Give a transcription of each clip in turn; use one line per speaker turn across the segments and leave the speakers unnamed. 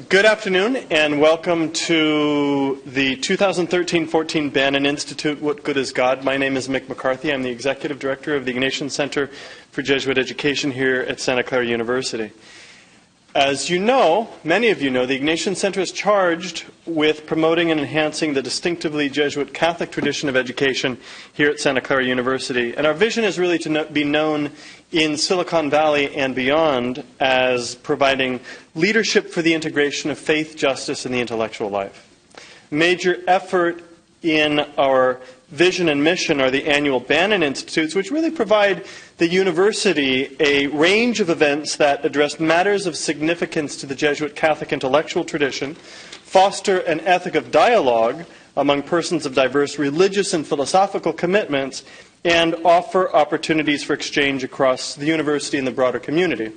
Good afternoon and welcome to the 2013-14 Bannon Institute, What Good is God? My name is Mick McCarthy. I'm the Executive Director of the Ignatian Center for Jesuit Education here at Santa Clara University. As you know, many of you know, the Ignatian Center is charged with promoting and enhancing the distinctively Jesuit Catholic tradition of education here at Santa Clara University. And our vision is really to be known in Silicon Valley and beyond as providing leadership for the integration of faith, justice, and the intellectual life. Major effort in our vision and mission are the annual Bannon Institutes, which really provide the university a range of events that address matters of significance to the Jesuit Catholic intellectual tradition, foster an ethic of dialogue among persons of diverse religious and philosophical commitments, and offer opportunities for exchange across the university and the broader community.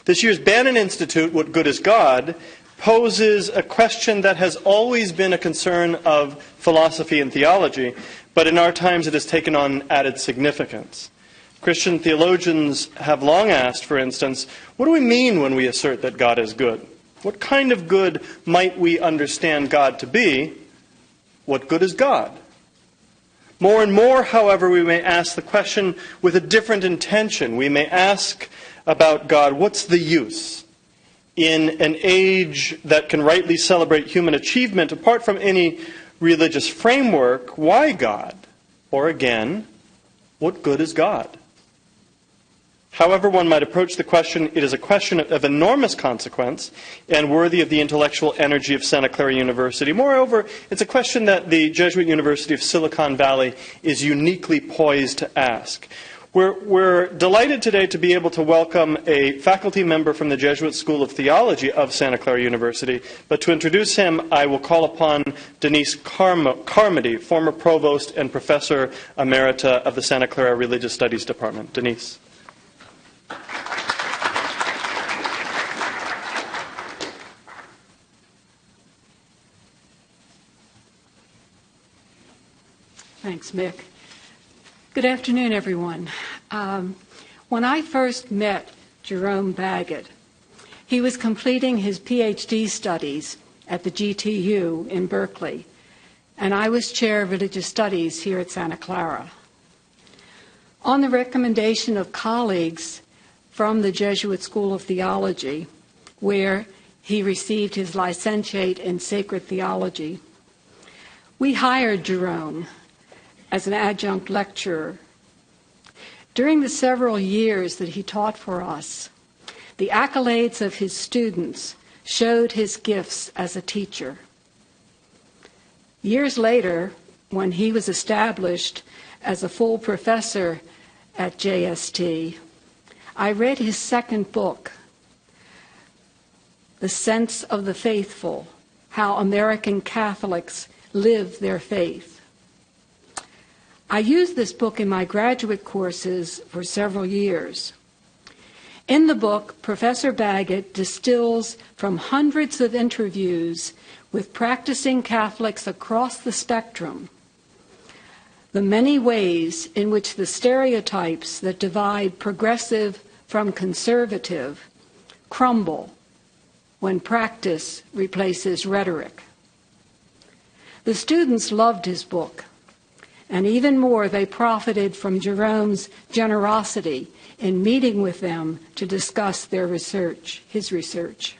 This year's Bannon Institute, What Good is God?, poses a question that has always been a concern of philosophy and theology, but in our times it has taken on added significance. Christian theologians have long asked, for instance, what do we mean when we assert that God is good? What kind of good might we understand God to be? What good is God? More and more, however, we may ask the question with a different intention. We may ask about God, what's the use? In an age that can rightly celebrate human achievement, apart from any religious framework, why God? Or again, what good is God? However one might approach the question, it is a question of enormous consequence and worthy of the intellectual energy of Santa Clara University. Moreover, it's a question that the Jesuit University of Silicon Valley is uniquely poised to ask. We're delighted today to be able to welcome a faculty member from the Jesuit School of Theology of Santa Clara University. But to introduce him, I will call upon Denise Carmody, former provost and professor emerita of the Santa Clara Religious Studies Department. Denise.
Thanks, Mick. Good afternoon, everyone. When I first met Jerome Baggett, he was completing his Ph.D. studies at the GTU in Berkeley, and I was chair of religious studies here at Santa Clara. On the recommendation of colleagues from the Jesuit School of Theology, where he received his licentiate in sacred theology, we hired Jerome as an adjunct lecturer. During the several years that he taught for us, the accolades of his students showed his gifts as a teacher. Years later, when he was established as a full professor at JST, I read his second book, The Sense of the Faithful: How American Catholics Live Their Faith. I used this book in my graduate courses for several years. In the book, Professor Baggett distills from hundreds of interviews with practicing Catholics across the spectrum the many ways in which the stereotypes that divide progressive from conservative crumble when practice replaces rhetoric. The students loved his book. And even more, they profited from Jerome's generosity in meeting with them to discuss their research, his research.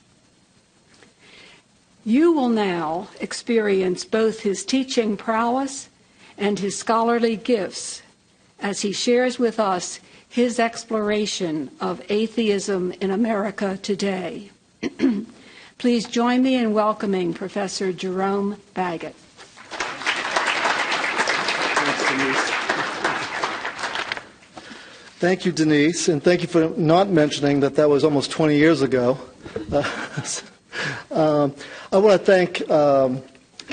You will now experience both his teaching prowess and his scholarly gifts as he shares with us his exploration of atheism in America today. Please join me in welcoming Professor Jerome Baggett.
Thank you, Denise, and thank you for not mentioning that was almost 20 years ago. I want to thank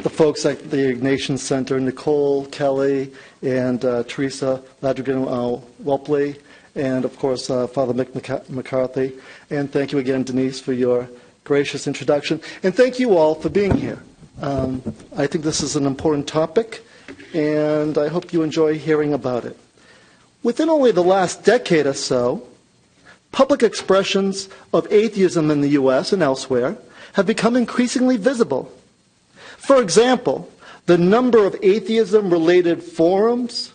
the folks at the Ignatian Center, Nicole, Kelly, and Teresa Ladrigan-Welpley, and, of course, Father Mick McCarthy. And thank you again, Denise, for your gracious introduction. And thank you all for being here. I think this is an important topic, and I hope you enjoy hearing about it. Within only the last decade or so, public expressions of atheism in the U.S. and elsewhere have become increasingly visible. For example, the number of atheism-related forums,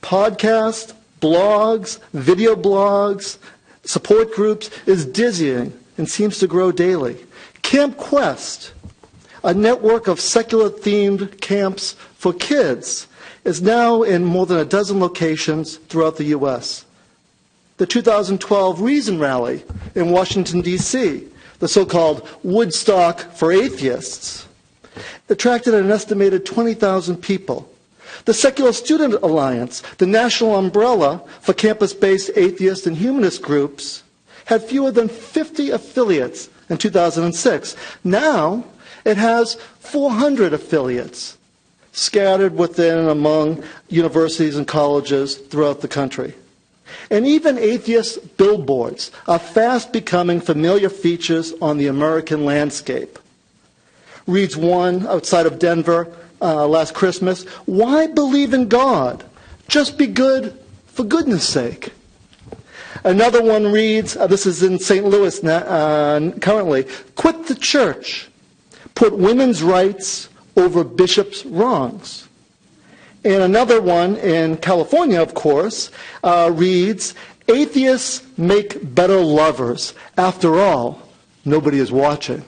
podcasts, blogs, video blogs, support groups is dizzying and seems to grow daily. Camp Quest, a network of secular-themed camps for kids, is now in more than a dozen locations throughout the U.S. The 2012 Reason Rally in Washington, D.C., the so-called Woodstock for atheists, attracted an estimated 20,000 people. The Secular Student Alliance, the national umbrella for campus-based atheist and humanist groups, had fewer than 50 affiliates in 2006. Now, it has 400 affiliates scattered within and among universities and colleges throughout the country. And even atheist billboards are fast becoming familiar features on the American landscape. Reads one outside of Denver last Christmas, "Why believe in God? Just be good for goodness sake." Another one reads, this is in St. Louis currently, "Quit the church. Put women's rights over bishops' wrongs." And another one in California, of course, reads, "Atheists make better lovers. After all, nobody is watching."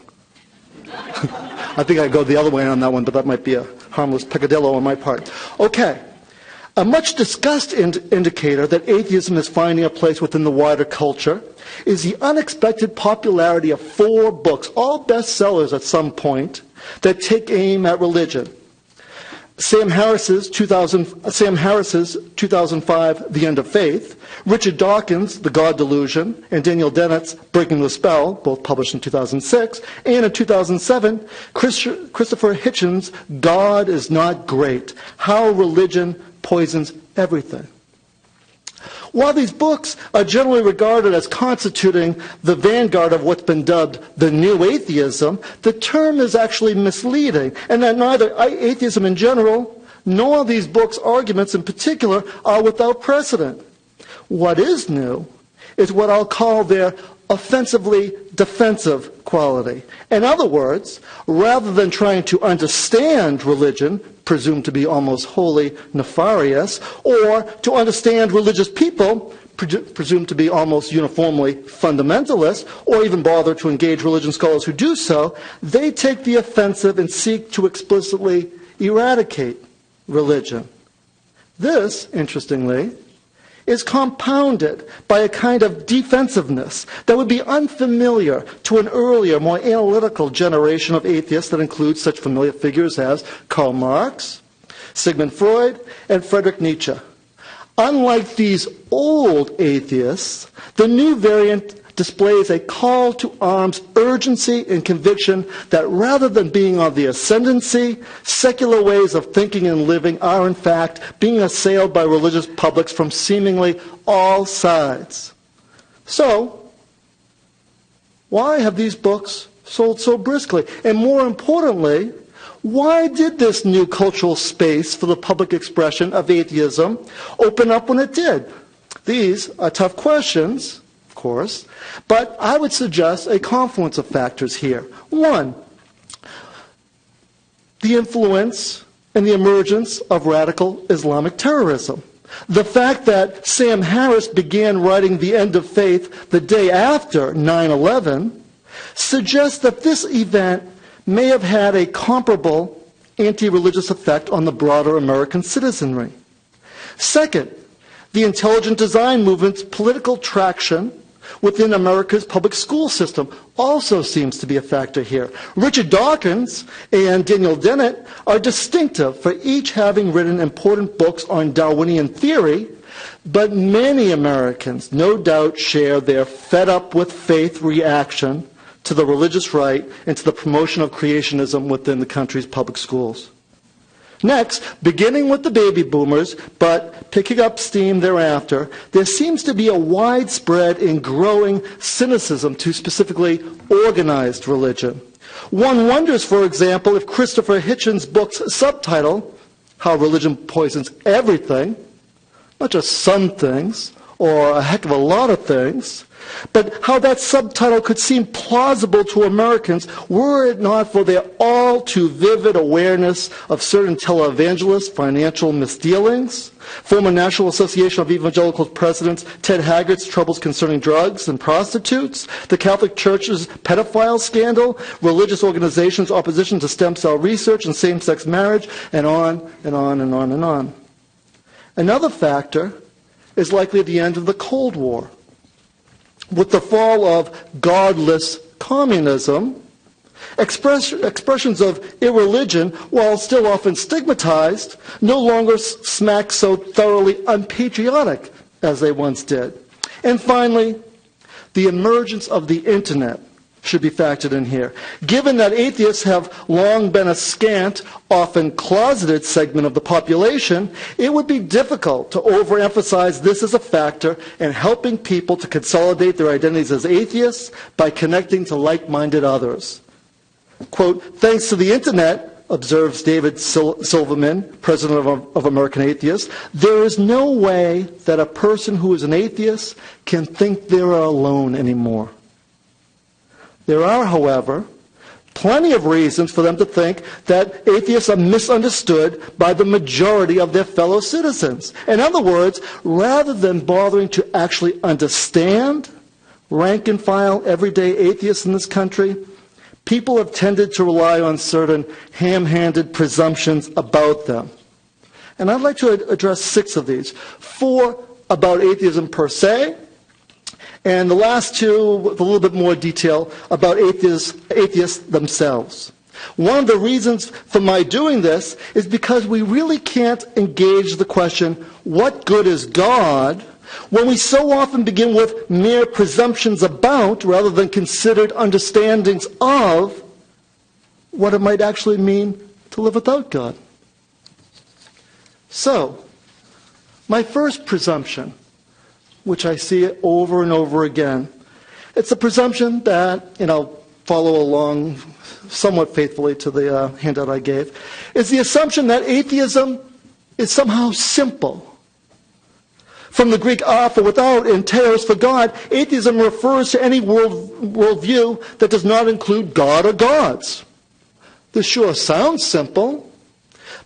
I think I'd go the other way on that one, but that might be a harmless peccadillo on my part. Okay. A much discussed indicator that atheism is finding a place within the wider culture is the unexpected popularity of 4 books, all bestsellers at some point, that take aim at religion. Sam Harris's 2005 The End of Faith, Richard Dawkins' The God Delusion, and Daniel Dennett's Breaking the Spell, both published in 2006, and in 2007, Christopher Hitchens' God is Not Great, How Religion Poisons Everything. While these books are generally regarded as constituting the vanguard of what's been dubbed the new atheism, the term is actually misleading, and that neither atheism in general nor these books' arguments in particular are without precedent. What is new is what I'll call their offensively defensive quality. In other words, rather than trying to understand religion, presumed to be almost wholly nefarious, or to understand religious people, presumed to be almost uniformly fundamentalist, or even bother to engage religion scholars who do so, they take the offensive and seek to explicitly eradicate religion. This, interestingly, is compounded by a kind of defensiveness that would be unfamiliar to an earlier, more analytical generation of atheists that includes such familiar figures as Karl Marx, Sigmund Freud, and Friedrich Nietzsche. Unlike these old atheists, the new variant displays a call to arms urgency and conviction that rather than being on the ascendancy, secular ways of thinking and living are in fact being assailed by religious publics from seemingly all sides. So, why have these books sold so briskly? And more importantly, why did this new cultural space for the public expression of atheism open up when it did? These are tough questions, of course, but I would suggest a confluence of factors here. One, the influence and the emergence of radical Islamic terrorism. The fact that Sam Harris began writing The End of Faith the day after 9/11 suggests that this event may have had a comparable anti-religious effect on the broader American citizenry. Second, the intelligent design movement's political traction within America's public school system also seems to be a factor here. Richard Dawkins and Daniel Dennett are distinctive for each having written important books on Darwinian theory, but many Americans no doubt share their fed up with faith reaction to the religious right and to the promotion of creationism within the country's public schools. Next, beginning with the baby boomers, but picking up steam thereafter, there seems to be a widespread and growing cynicism to specifically organized religion. One wonders, for example, if Christopher Hitchens' book's subtitle, How Religion Poisons Everything, not just some things, or a heck of a lot of things, but how that subtitle could seem plausible to Americans were it not for their all too vivid awareness of certain televangelists' financial misdealings, former National Association of Evangelical Presidents Ted Haggart's troubles concerning drugs and prostitutes, the Catholic Church's pedophile scandal, religious organizations' opposition to stem cell research and same-sex marriage, and on and on and on and on. Another factor is likely the end of the Cold War. With the fall of godless communism, expressions of irreligion, while still often stigmatized, no longer smack so thoroughly unpatriotic as they once did. And finally, the emergence of the internet should be factored in here. Given that atheists have long been a scant, often closeted segment of the population, it would be difficult to overemphasize this as a factor in helping people to consolidate their identities as atheists by connecting to like-minded others. Quote, thanks to the internet, observes David Silverman, president of American Atheists, there is no way that a person who is an atheist can think they're alone anymore. There are, however, plenty of reasons for them to think that atheists are misunderstood by the majority of their fellow citizens. In other words, rather than bothering to actually understand rank and file everyday atheists in this country, people have tended to rely on certain ham-handed presumptions about them. And I'd like to address 6 of these. 4 about atheism per se, and the last 2 with a little bit more detail about atheists themselves. One of the reasons for my doing this is because we really can't engage the question, what good is God, when we so often begin with mere presumptions about, rather than considered understandings of, what it might actually mean to live without God. So, my first presumption, which I see it over and over again, it's a presumption that, and I'll follow along somewhat faithfully to the handout I gave, is the assumption that atheism is somehow simple. From the Greek for without and teos for God, atheism refers to any worldview that does not include God or gods. This sure sounds simple,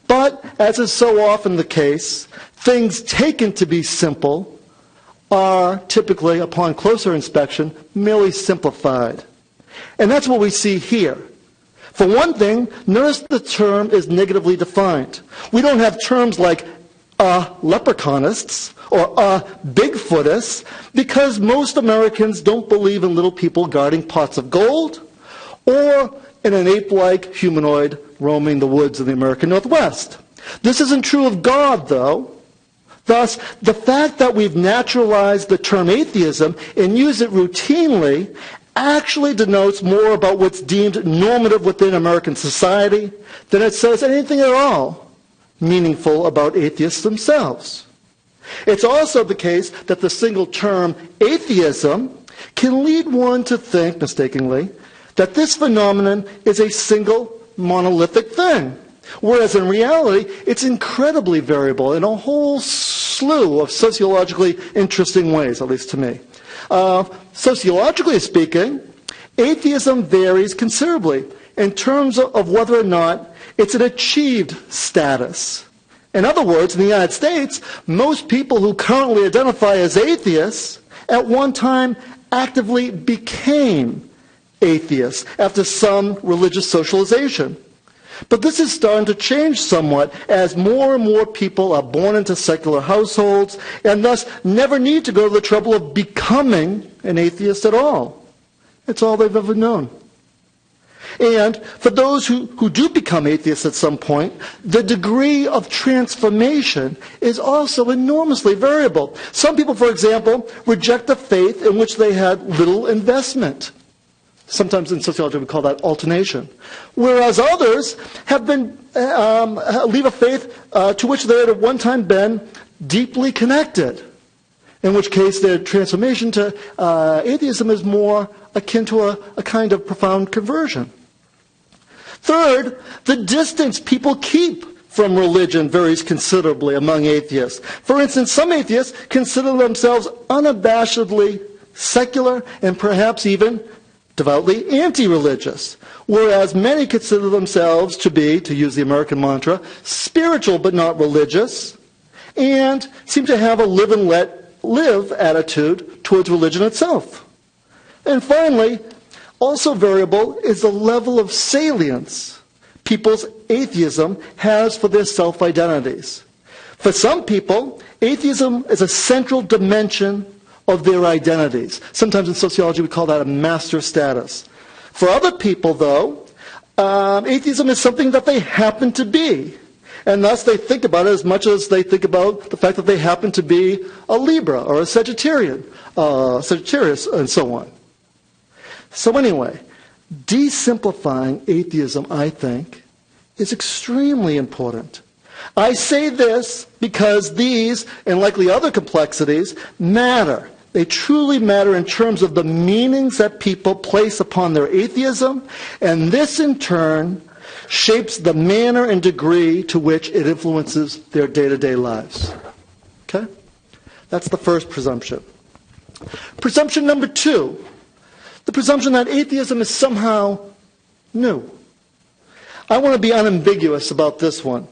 but as is so often the case, things taken to be simple are typically, upon closer inspection, merely simplified. And that's what we see here. For one thing, notice the term is negatively defined. We don't have terms like leprechaunists or Bigfootists because most Americans don't believe in little people guarding pots of gold or in an ape-like humanoid roaming the woods of the American Northwest. This isn't true of God, though. Thus, the fact that we've naturalized the term atheism and use it routinely actually denotes more about what's deemed normative within American society than it says anything at all meaningful about atheists themselves. It's also the case that the single term atheism can lead one to think, mistakenly, that this phenomenon is a single monolithic thing. Whereas in reality, it's incredibly variable in a whole slew of sociologically interesting ways, at least to me. Sociologically speaking, atheism varies considerably in terms of whether or not it's an achieved status. In other words, in the United States, most people who currently identify as atheists at one time actively became atheists after some religious socialization. But this is starting to change somewhat as more and more people are born into secular households and thus never need to go to the trouble of becoming an atheist at all. It's all they've ever known. And for those who do become atheists at some point, the degree of transformation is also enormously variable. Some people, for example, reject a faith in which they had little investment. Sometimes in sociology we call that alternation. Whereas others have been leave a faith to which they had at one time been deeply connected, in which case their transformation to atheism is more akin to a kind of profound conversion. Third, the distance people keep from religion varies considerably among atheists. For instance, some atheists consider themselves unabashedly secular and perhaps even devoutly anti-religious, whereas many consider themselves to be, to use the American mantra, spiritual but not religious, and seem to have a live and let live attitude towards religion itself. And finally, also variable is the level of salience people's atheism has for their self-identities. For some people, atheism is a central dimension of their identities. Sometimes in sociology we call that a master status. For other people, though, atheism is something that they happen to be. And thus they think about it as much as they think about the fact that they happen to be a Libra or a Sagittarius, and so on. So anyway, desimplifying atheism, I think, is extremely important. I say this because these, and likely other complexities, matter. They truly matter in terms of the meanings that people place upon their atheism, and this in turn shapes the manner and degree to which it influences their day-to-day lives. Okay? That's the first presumption. Presumption number two, the presumption that atheism is somehow new. I want to be unambiguous about this one.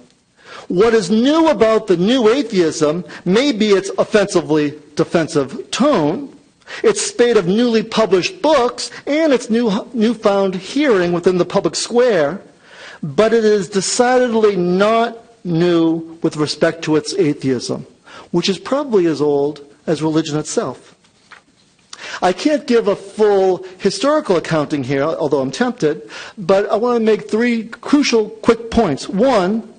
What is new about the new atheism may be its offensively defensive tone, its spate of newly published books, and its newfound hearing within the public square, but it is decidedly not new with respect to its atheism, which is probably as old as religion itself. I can't give a full historical accounting here, although I'm tempted, but I want to make three crucial quick points. One,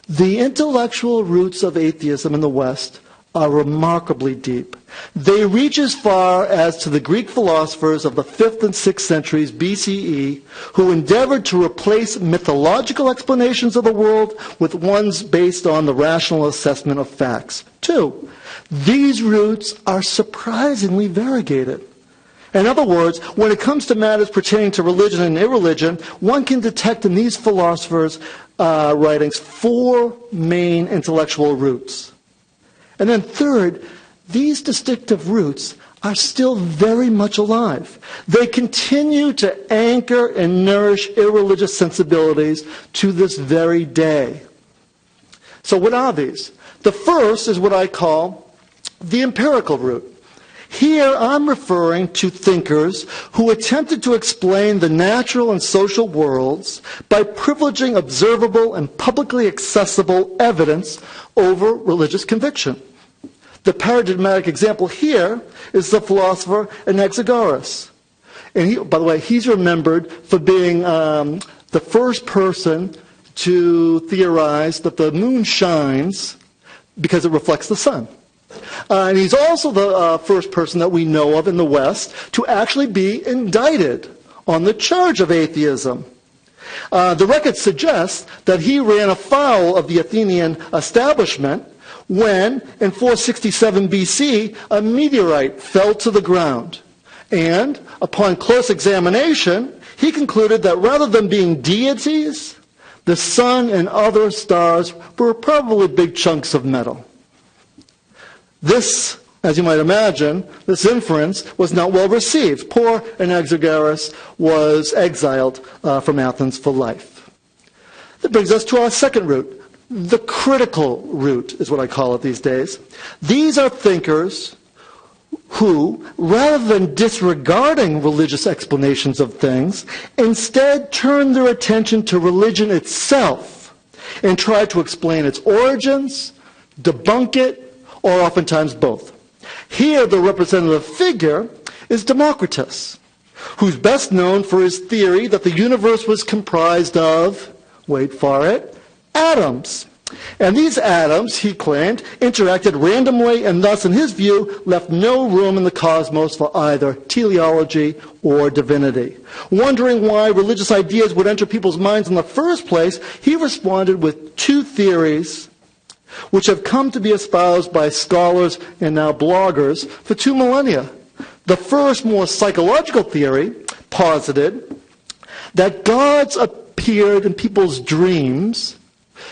the intellectual roots of atheism in the West are remarkably deep. They reach as far as to the Greek philosophers of the 5th and 6th centuries BCE, who endeavored to replace mythological explanations of the world with ones based on the rational assessment of facts. Two, these roots are surprisingly variegated. In other words, when it comes to matters pertaining to religion and irreligion, one can detect in these philosophers' writings four main intellectual roots. And then third, these distinctive roots are still very much alive. They continue to anchor and nourish irreligious sensibilities to this very day. So what are these? The first is what I call the empirical route. Here I'm referring to thinkers who attempted to explain the natural and social worlds by privileging observable and publicly accessible evidence over religious conviction. The paradigmatic example here is the philosopher Anaxagoras. And by the way, he's remembered for being the first person to theorize that the moon shines because it reflects the sun. And he's also the first person that we know of in the West to actually be indicted on the charge of atheism. The record suggests that he ran afoul of the Athenian establishment when, in 467 BC, a meteorite fell to the ground. And, upon close examination, he concluded that rather than being deities, the sun and other stars were probably big chunks of metal. This, as you might imagine, this inference was not well received. Poor Anaxagoras was exiled from Athens for life. That brings us to our second route. The critical route is what I call it these days. These are thinkers who, rather than disregarding religious explanations of things, instead turn their attention to religion itself and try to explain its origins, debunk it, or oftentimes both. Here, the representative figure is Democritus, who's best known for his theory that the universe was comprised of, wait for it, atoms. And these atoms, he claimed, interacted randomly and thus, in his view, left no room in the cosmos for either teleology or divinity. Wondering why religious ideas would enter people's minds in the first place, he responded with two theories which have come to be espoused by scholars and now bloggers for 2 millennia. The first, more psychological theory, posited that gods appeared in people's dreams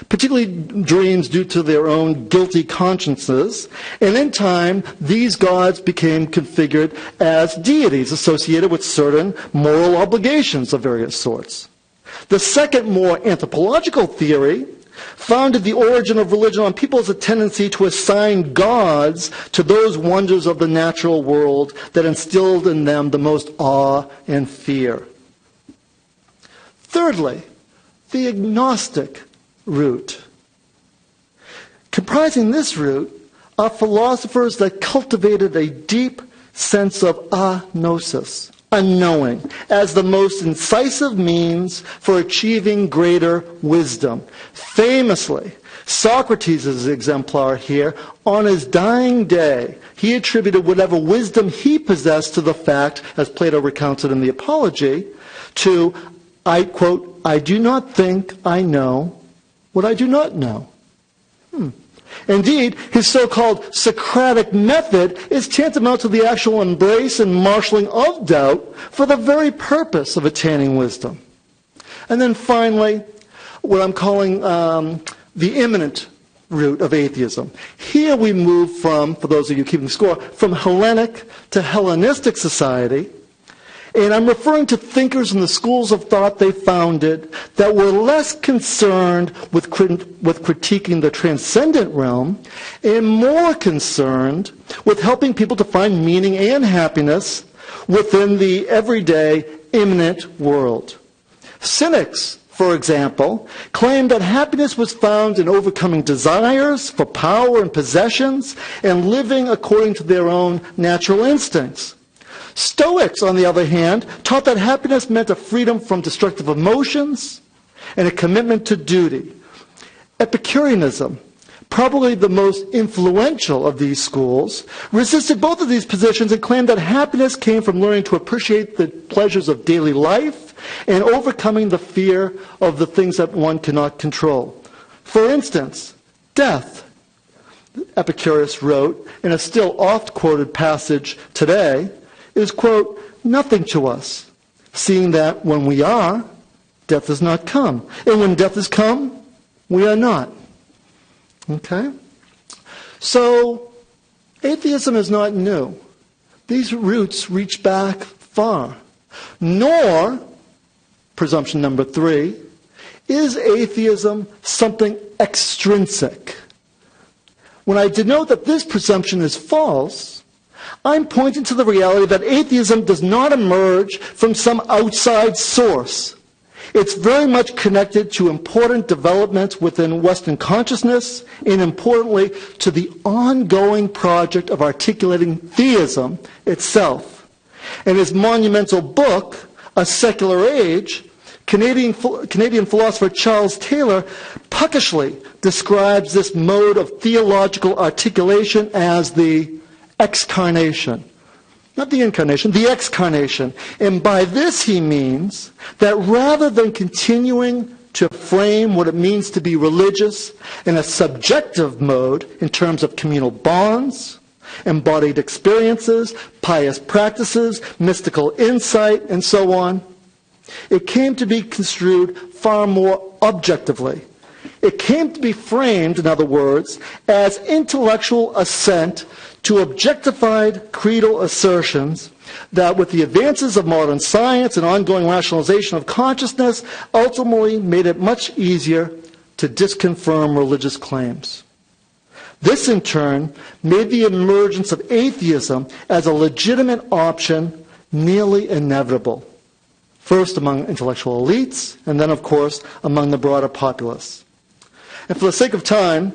particularly dreams due to their own guilty consciences. And in time, these gods became configured as deities associated with certain moral obligations of various sorts. The second, more anthropological theory founded the origin of religion on people's tendency to assign gods to those wonders of the natural world that instilled in them the most awe and fear. Thirdly, the agnostic route. Comprising this route are philosophers that cultivated a deep sense of agnosis, unknowing, as the most incisive means for achieving greater wisdom. Famously, Socrates is an exemplar here. On his dying day, he attributed whatever wisdom he possessed to the fact, as Plato recounts it in the Apology, to, I quote, "I do not think I know what I do not know." Indeed, his so-called Socratic method is tantamount to the actual embrace and marshalling of doubt for the very purpose of attaining wisdom. And then finally, what I'm calling the immanent route of atheism. Here we move from, for those of you keeping score, from Hellenic to Hellenistic society. And I'm referring to thinkers in the schools of thought they founded that were less concerned with critiquing the transcendent realm and more concerned with helping people to find meaning and happiness within the everyday, immanent world. Cynics, for example, claimed that happiness was found in overcoming desires for power and possessions and living according to their own natural instincts. Stoics, on the other hand, taught that happiness meant a freedom from destructive emotions and a commitment to duty. Epicureanism, probably the most influential of these schools, resisted both of these positions and claimed that happiness came from learning to appreciate the pleasures of daily life and overcoming the fear of the things that one cannot control. For instance, death, Epicurus wrote in a still oft-quoted passage today, is, quote, "nothing to us, seeing that when we are, death has not come. And when death has come, we are not." Okay? So, atheism is not new. These roots reach back far. Nor, presumption number 3, is atheism something extrinsic. When I denote that this presumption is false, I'm pointing to the reality that atheism does not emerge from some outside source. It's very much connected to important developments within Western consciousness and, importantly, to the ongoing project of articulating theism itself. In his monumental book, A Secular Age, Canadian philosopher Charles Taylor puckishly describes this mode of theological articulation as the excarnation. Not the incarnation, the excarnation. And by this he means that rather than continuing to frame what it means to be religious in a subjective mode in terms of communal bonds, embodied experiences, pious practices, mystical insight, and so on, it came to be construed far more objectively. It came to be framed, in other words, as intellectual assent to objectified creedal assertions that, with the advances of modern science and ongoing rationalization of consciousness, ultimately made it much easier to disconfirm religious claims. This, in turn, made the emergence of atheism as a legitimate option nearly inevitable, first among intellectual elites, and then, of course, among the broader populace. And for the sake of time,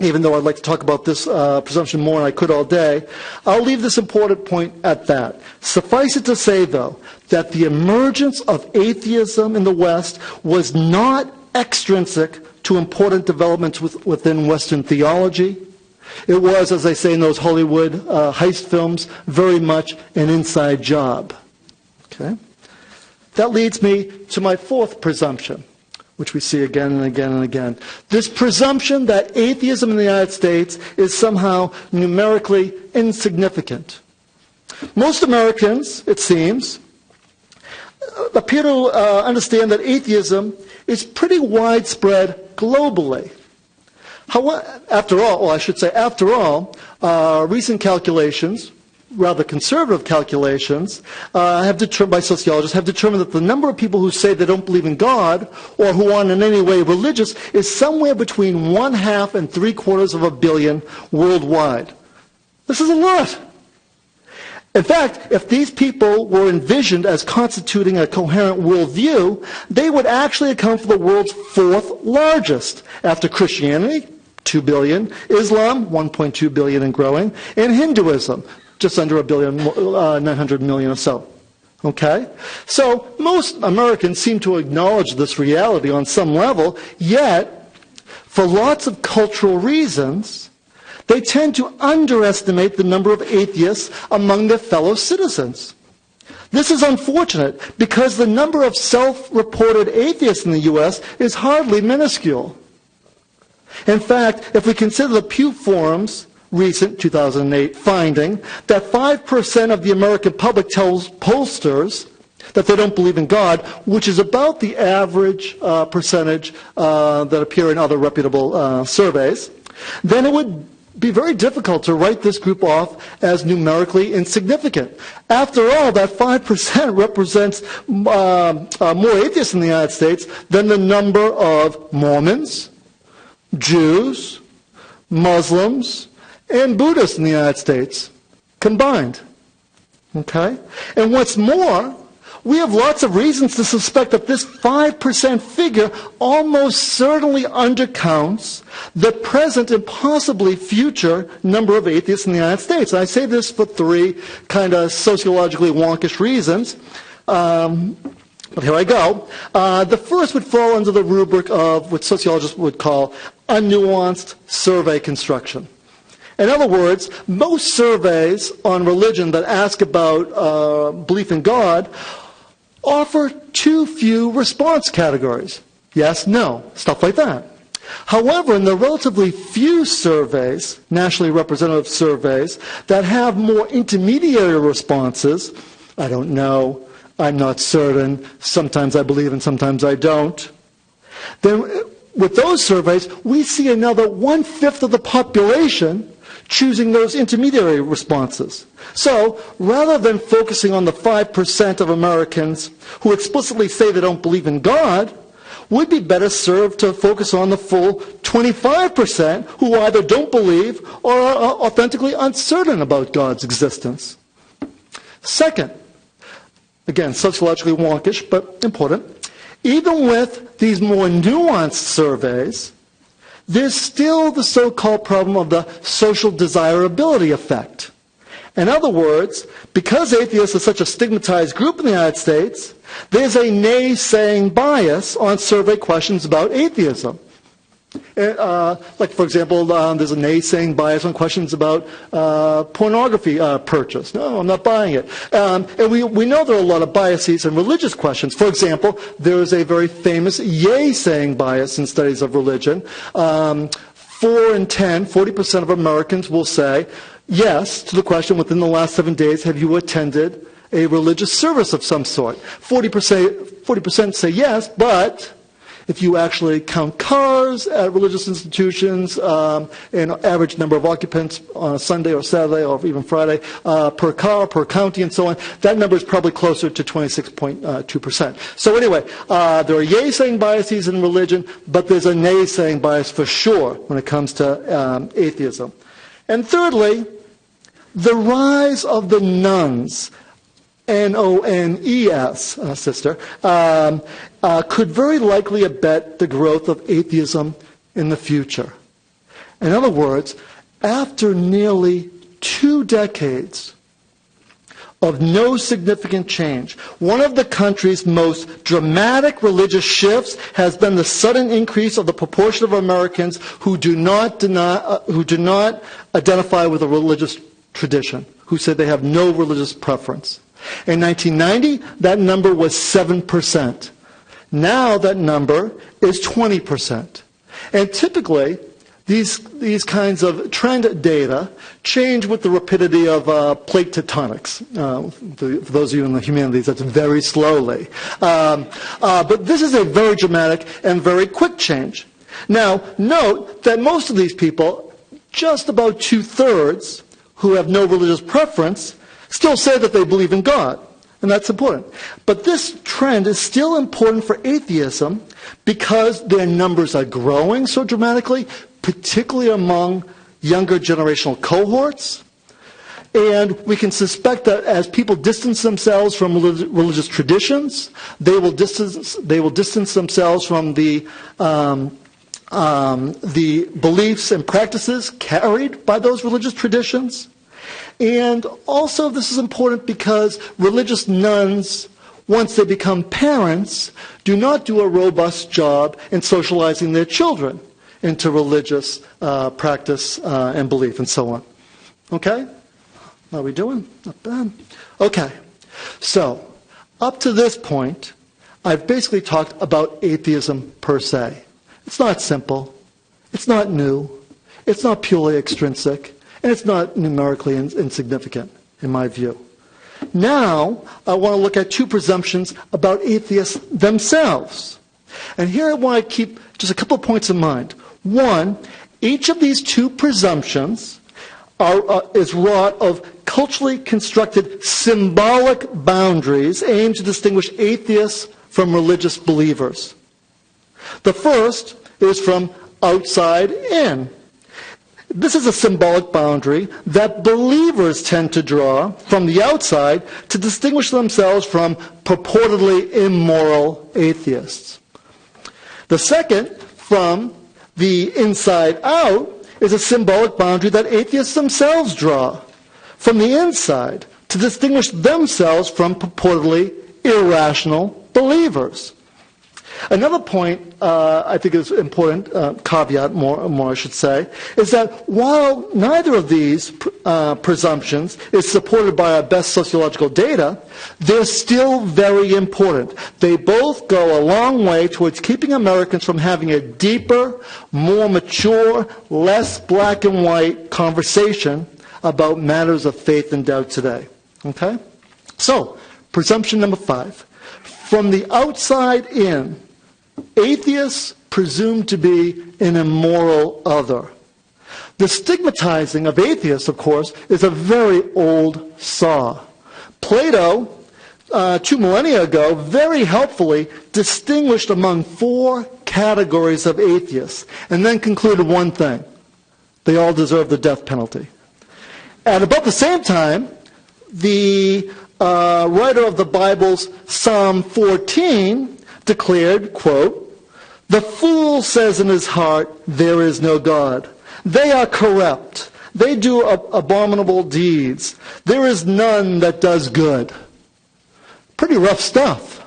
even though I'd like to talk about this presumption more than I could all day, I'll leave this important point at that. Suffice it to say, though, that the emergence of atheism in the West was not extrinsic to important developments within Western theology. It was, as they say in those Hollywood heist films, very much an inside job. Okay? That leads me to my fourth presumption, which we see again and again and again. This presumption that atheism in the United States is somehow numerically insignificant. Most Americans, it seems, appear to understand that atheism is pretty widespread globally. After all, recent calculations, rather conservative calculations, by sociologists, have determined that the number of people who say they don't believe in God or who aren't in any way religious is somewhere between 1/2 and 3/4 of a billion worldwide. This is a lot. In fact, if these people were envisioned as constituting a coherent worldview, they would actually account for the world's 4th largest, after Christianity, 2 billion, Islam, 1.2 billion and growing, and Hinduism, just under 900 million or so. Okay? So most Americans seem to acknowledge this reality on some level, yet, for lots of cultural reasons, they tend to underestimate the number of atheists among their fellow citizens. This is unfortunate because the number of self-reported atheists in the U.S. is hardly minuscule. In fact, if we consider the Pew Forum's recent 2008 finding that 5% of the American public tells pollsters that they don't believe in God, which is about the average percentage that appear in other reputable surveys, then it would be very difficult to write this group off as numerically insignificant. After all, that 5% represents more atheists in the United States than the number of Mormons, Jews, Muslims, and Buddhists in the United States combined. Okay? And what's more, we have lots of reasons to suspect that this 5% figure almost certainly undercounts the present and possibly future number of atheists in the United States. And I say this for 3 kind of sociologically wonkish reasons. But here I go. The first would fall under the rubric of what sociologists would call unnuanced survey construction. In other words, most surveys on religion that ask about belief in God offer too few response categories. Yes, no, stuff like that. However, in the relatively few surveys, nationally representative surveys, that have more intermediary responses, I don't know, I'm not certain, sometimes I believe and sometimes I don't, then with those surveys, we see another 1/5 of the population choosing those intermediary responses. So, rather than focusing on the 5% of Americans who explicitly say they don't believe in God, we'd be better served to focus on the full 25% who either don't believe or are authentically uncertain about God's existence. Second, again, sociologically wonkish, but important, even with these more nuanced surveys, there's still the so-called problem of the social desirability effect. In other words, because atheists are such a stigmatized group in the United States, there's a nay-saying bias on survey questions about atheism. Like, for example, there's a nay-saying bias on questions about pornography purchase. No, I'm not buying it. And we know there are a lot of biases in religious questions. For example, there is a very famous yay-saying bias in studies of religion. 40% of Americans will say yes to the question within the last 7 days, have you attended a religious service of some sort? 40% say yes, but if you actually count cars at religious institutions and average number of occupants on a Sunday or Saturday or even Friday per car, per county, and so on, that number is probably closer to 26.2%. So anyway, there are yay-saying biases in religion, but there's a nay-saying bias for sure when it comes to atheism. And thirdly, the rise of the nones, N-O-N-E-S, sister, could very likely abet the growth of atheism in the future. In other words, after nearly 2 decades of no significant change, one of the country's most dramatic religious shifts has been the sudden increase of the proportion of Americans who do not identify with a religious tradition, who say they have no religious preference. In 1990, that number was 7%. Now that number is 20%. And typically, these kinds of trend data change with the rapidity of plate tectonics. For those of you in the humanities, that's very slowly. But this is a very dramatic and very quick change. Now, note that most of these people, just about 2/3 who have no religious preference, still say that they believe in God. And that's important. But this trend is still important for atheism because their numbers are growing so dramatically, particularly among younger generational cohorts. And we can suspect that as people distance themselves from religious traditions, they will distance themselves from the beliefs and practices carried by those religious traditions. And also this is important because religious nuns, once they become parents, do not do a robust job in socializing their children into religious practice and belief and so on. Okay? How are we doing? Not bad. Okay. So, up to this point, I've basically talked about atheism per se. It's not simple. It's not new. It's not purely extrinsic. And it's not numerically insignificant, in my view. Now, I want to look at two presumptions about atheists themselves. And here I want to keep just a couple of points in mind. One, each of these two presumptions is wrought of culturally constructed symbolic boundaries aimed to distinguish atheists from religious believers. The first is from outside in. This is a symbolic boundary that believers tend to draw from the outside to distinguish themselves from purportedly immoral atheists. The second, from the inside out, is a symbolic boundary that atheists themselves draw from the inside to distinguish themselves from purportedly irrational believers. Another point I think is important, caveat more I should say, is that while neither of these presumptions is supported by our best sociological data, they're still very important. They both go a long way towards keeping Americans from having a deeper, more mature, less black and white conversation about matters of faith and doubt today. Okay? So, presumption number 5. From the outside in, atheists presumed to be an immoral other. The stigmatizing of atheists, of course, is a very old saw. Plato, 2 millennia ago, very helpfully distinguished among 4 categories of atheists, and then concluded one thing: they all deserve the death penalty. At about the same time, the writer of the Bible's Psalm 14 declared, quote, "The fool says in his heart, there is no God. They are corrupt. They do abominable deeds. There is none that does good." Pretty rough stuff.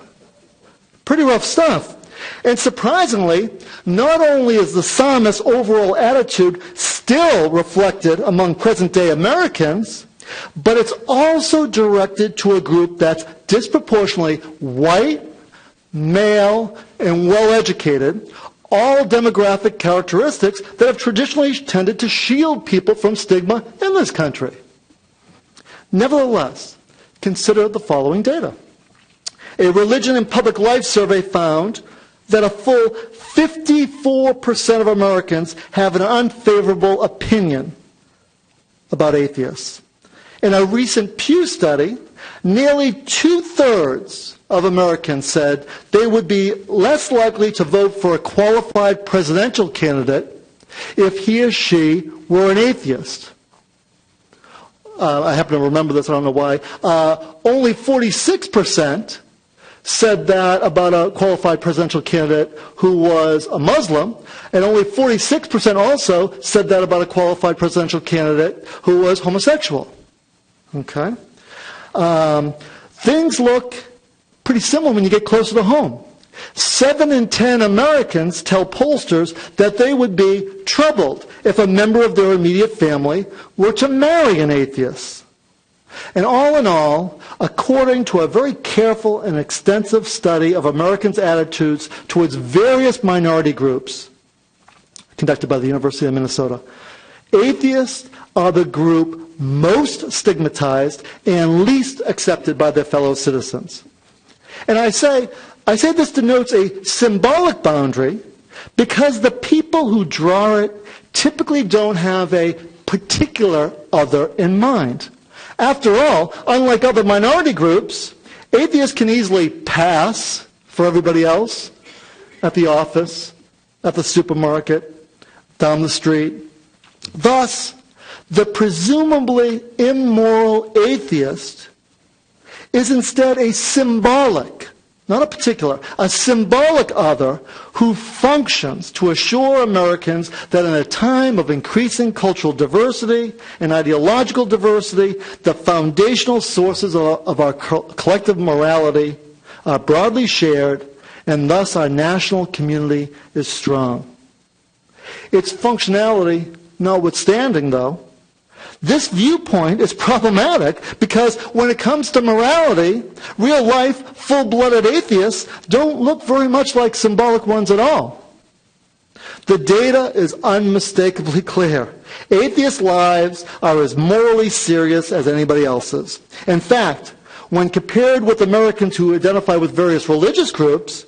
Pretty rough stuff. And surprisingly, not only is the psalmist's overall attitude still reflected among present-day Americans, but it's also directed to a group that's disproportionately white, male, and well-educated, all demographic characteristics that have traditionally tended to shield people from stigma in this country. Nevertheless, consider the following data. A Religion and Public Life survey found that a full 54% of Americans have an unfavorable opinion about atheists. In a recent Pew study, nearly 2/3 of Americans said they would be less likely to vote for a qualified presidential candidate if he or she were an atheist. I happen to remember this, I don't know why. Only 46% said that about a qualified presidential candidate who was a Muslim, and only 46% also said that about a qualified presidential candidate who was homosexual. Okay? Things look pretty similar when you get closer to home. 7 in 10 Americans tell pollsters that they would be troubled if a member of their immediate family were to marry an atheist. And all in all, according to a very careful and extensive study of Americans' attitudes towards various minority groups, conducted by the University of Minnesota, atheists are the group most stigmatized and least accepted by their fellow citizens. And I say this denotes a symbolic boundary because the people who draw it typically don't have a particular other in mind. After all, unlike other minority groups, atheists can easily pass for everybody else at the office, at the supermarket, down the street. Thus, the presumably immoral atheist is instead a symbolic, not a particular, a symbolic other who functions to assure Americans that in a time of increasing cultural diversity and ideological diversity, the foundational sources of our collective morality are broadly shared, and thus our national community is strong. Its functionality notwithstanding, though, this viewpoint is problematic because when it comes to morality, real-life, full-blooded atheists don't look very much like symbolic ones at all. The data is unmistakably clear. Atheist lives are as morally serious as anybody else's. In fact, when compared with Americans who identify with various religious groups,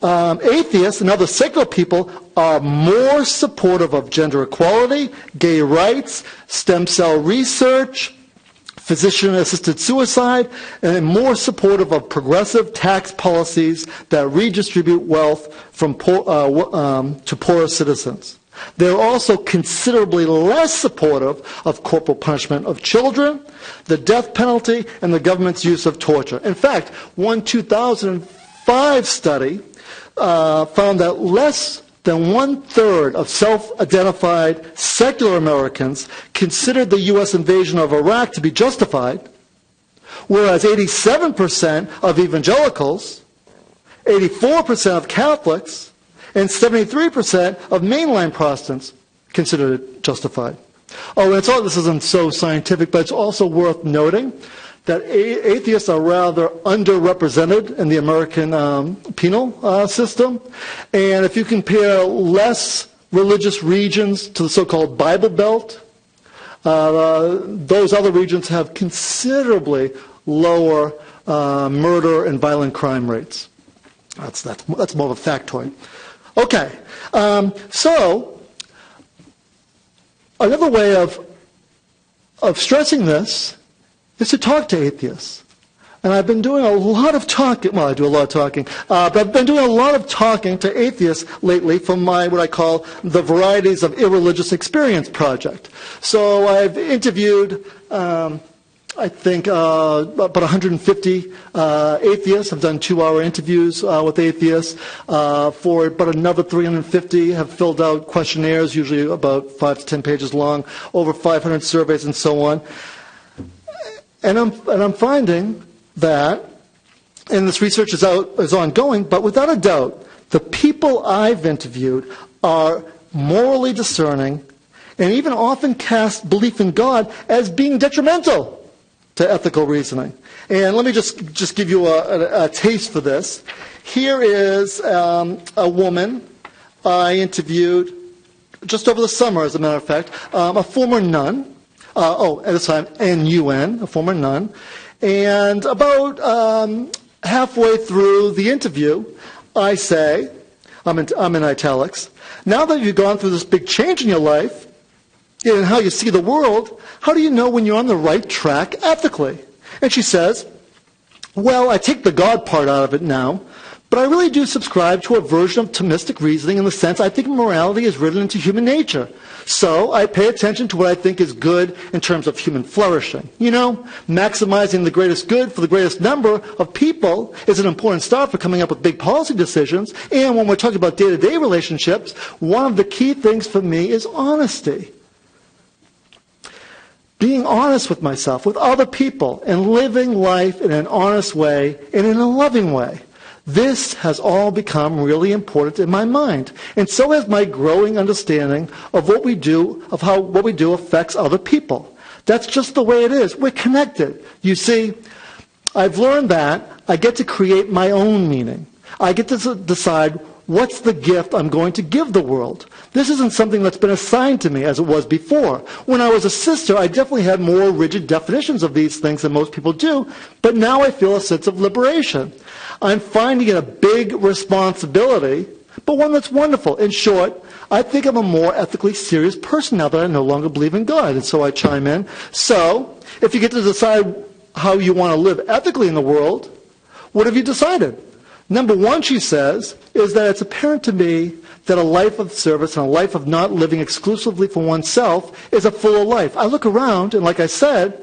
atheists and other secular people are more supportive of gender equality, gay rights, stem cell research, physician-assisted suicide, and more supportive of progressive tax policies that redistribute wealth from to poorer citizens. They're also considerably less supportive of corporal punishment of children, the death penalty, and the government's use of torture. In fact, one 2005 study found that less than one-third of self-identified secular Americans considered the U.S. invasion of Iraq to be justified, whereas 87% of evangelicals, 84% of Catholics, and 73% of mainline Protestants considered it justified. Oh, and this isn't so scientific, but it's also worth noting that atheists are rather underrepresented in the American penal system. And if you compare less religious regions to the so-called Bible Belt, those other regions have considerably lower murder and violent crime rates. That's more of a factoid. Okay, so another way of stressing this is to talk to atheists. And I've been doing a lot of talking, well, I do a lot of talking, but I've been doing a lot of talking to atheists lately from my, what I call, the Varieties of Irreligious Experience project. So I've interviewed, I think, about 150 atheists. I've done 2-hour interviews with atheists. For about another 350 have filled out questionnaires, usually about 5 to 10 pages long, over 500 surveys and so on. And I'm finding that, and this research is ongoing, but without a doubt, the people I've interviewed are morally discerning and even often cast belief in God as being detrimental to ethical reasoning. And let me just give you a taste for this. Here is a woman I interviewed just over the summer, as a matter of fact, a former nun. At the time, N-U-N, a former nun. And about halfway through the interview, I say, I'm in italics, now that you've gone through this big change in your life, and how you see the world, how do you know when you're on the right track ethically? And she says, well, I take the God part out of it now, but I really do subscribe to a version of Thomistic reasoning in the sense I think morality is written into human nature. So I pay attention to what I think is good in terms of human flourishing. You know, maximizing the greatest good for the greatest number of people is an important start for coming up with big policy decisions. And when we're talking about day-to-day relationships, one of the key things for me is honesty. Being honest with myself, with other people, and living life in an honest way and in a loving way. This has all become really important in my mind. And so has my growing understanding of what we do, of how what we do affects other people. That's just the way it is. We're connected. You see, I've learned that I get to create my own meaning. I get to decide what's the gift I'm going to give the world. This isn't something that's been assigned to me as it was before. When I was a sister, I definitely had more rigid definitions of these things than most people do, but now I feel a sense of liberation. I'm finding it a big responsibility but one that's wonderful. In short, I think I'm a more ethically serious person now that I no longer believe in God. And so I chime in. So, if you get to decide how you want to live ethically in the world, what have you decided? Number one, she says, is that it's apparent to me that a life of service and a life of not living exclusively for oneself is a fuller life. I look around, and like I said,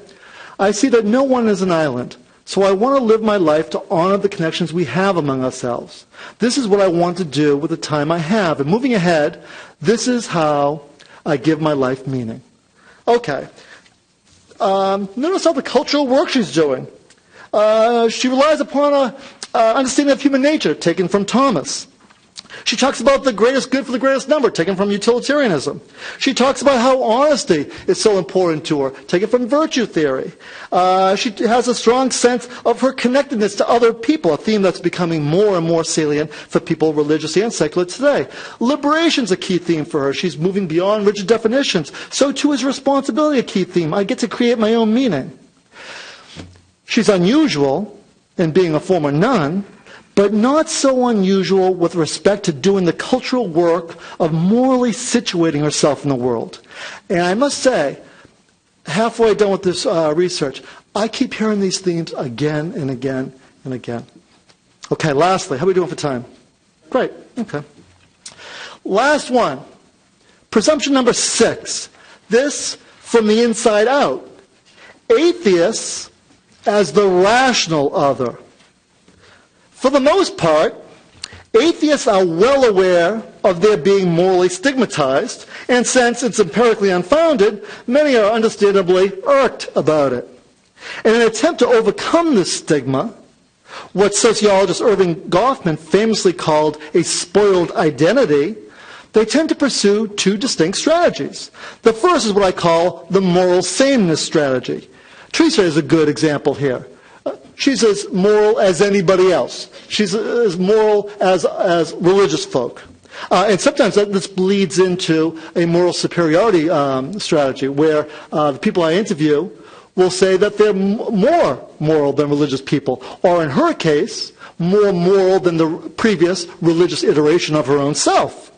I see that no one is an island. So I want to live my life to honor the connections we have among ourselves. This is what I want to do with the time I have. And moving ahead, this is how I give my life meaning. Okay. Notice all the cultural work she's doing. She relies upon an understanding of human nature, taken from Thomas. She talks about the greatest good for the greatest number, taken from utilitarianism. She talks about how honesty is so important to her, taken from virtue theory. She has a strong sense of her connectedness to other people, a theme that's becoming more and more salient for people religious and secular today. Liberation's a key theme for her. She's moving beyond rigid definitions. So too is responsibility a key theme. I get to create my own meaning. She's unusual in being a former nun, but not so unusual with respect to doing the cultural work of morally situating herself in the world. And I must say, halfway done with this research, I keep hearing these themes again and again and again. Okay, lastly, how are we doing for time? Great, okay. Last one, presumption number 6. This from the inside out. Atheists as the rational other. For the most part, atheists are well aware of their being morally stigmatized, and since it's empirically unfounded, many are understandably irked about it. In an attempt to overcome this stigma, what sociologist Irving Goffman famously called a spoiled identity, they tend to pursue 2 distinct strategies. The first is what I call the moral sameness strategy. Teresa is a good example here. She's as moral as anybody else. She's as moral as religious folk. And sometimes this bleeds into a moral superiority strategy where the people I interview will say that they're more moral than religious people, or in her case, more moral than the previous religious iteration of her own self.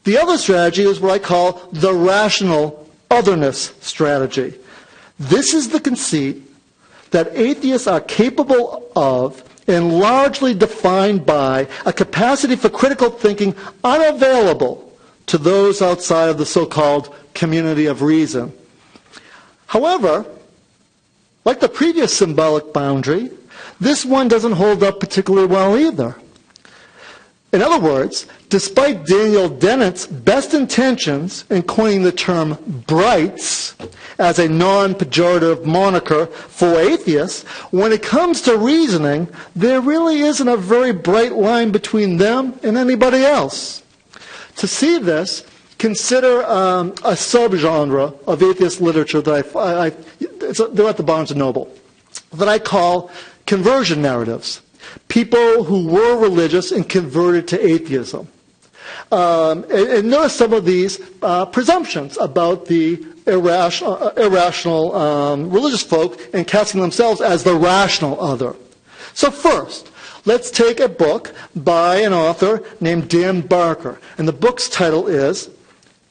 The other strategy is what I call the rational otherness strategy. This is the conceit that atheists are capable of and largely defined by a capacity for critical thinking unavailable to those outside of the so-called community of reason. However, like the previous symbolic boundary, this one doesn't hold up particularly well either. In other words, despite Daniel Dennett's best intentions in coining the term brights as a non-pejorative moniker for atheists, when it comes to reasoning, there really isn't a very bright line between them and anybody else. To see this, consider a subgenre of atheist literature that they're at the Barnes & Noble, that I call conversion narratives. People who were religious and converted to atheism. And notice some of these presumptions about the irrational religious folk and casting themselves as the rational other. So first, let's take a book by an author named Dan Barker. And the book's title is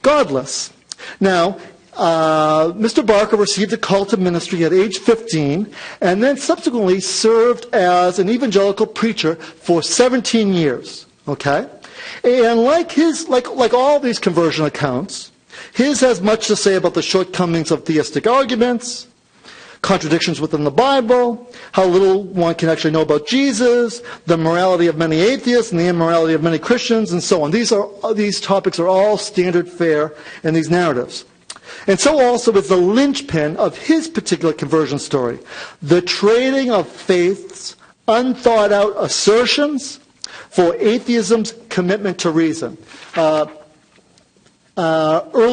Godless. Now, Mr. Barker received a call to ministry at age 15 and then subsequently served as an evangelical preacher for 17 years. Okay? And like all these conversion accounts, his has much to say about the shortcomings of theistic arguments, contradictions within the Bible, how little one can actually know about Jesus, the morality of many atheists and the immorality of many Christians, and so on. These topics are all standard fare in these narratives. And so also is the linchpin of his particular conversion story, the trading of faith's unthought out assertions for atheism's commitment to reason. Early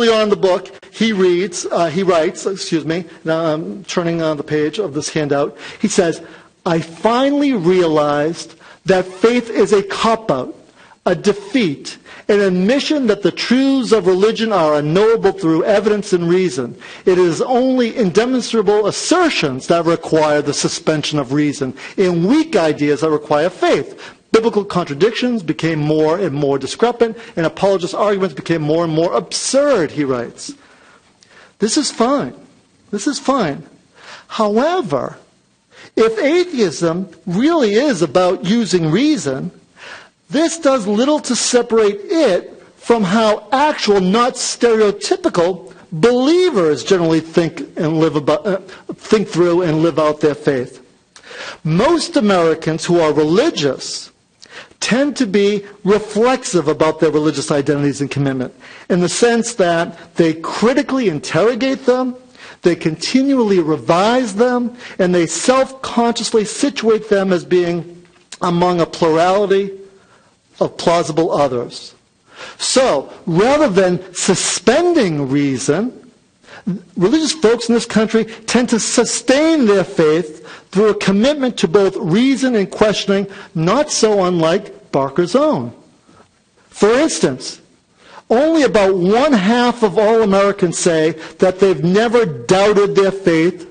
on in the book, he writes, now I'm turning on the page of this handout, he says, I finally realized that faith is a cop-out, a defeat, an admission that the truths of religion are unknowable through evidence and reason. It is only in demonstrable assertions that require the suspension of reason, in weak ideas that require faith. Biblical contradictions became more and more discrepant, and apologist arguments became more and more absurd, he writes. This is fine. This is fine. However, if atheism really is about using reason, this does little to separate it from how actual, not stereotypical, believers generally think through and live out their faith. Most Americans who are religious tend to be reflexive about their religious identities and commitment, in the sense that they critically interrogate them, they continually revise them, and they self-consciously situate them as being among a plurality of plausible others. So, rather than suspending reason, religious folks in this country tend to sustain their faith through a commitment to both reason and questioning, not so unlike Barker's own. For instance, only about 1/2 of all Americans say that they've never doubted their faith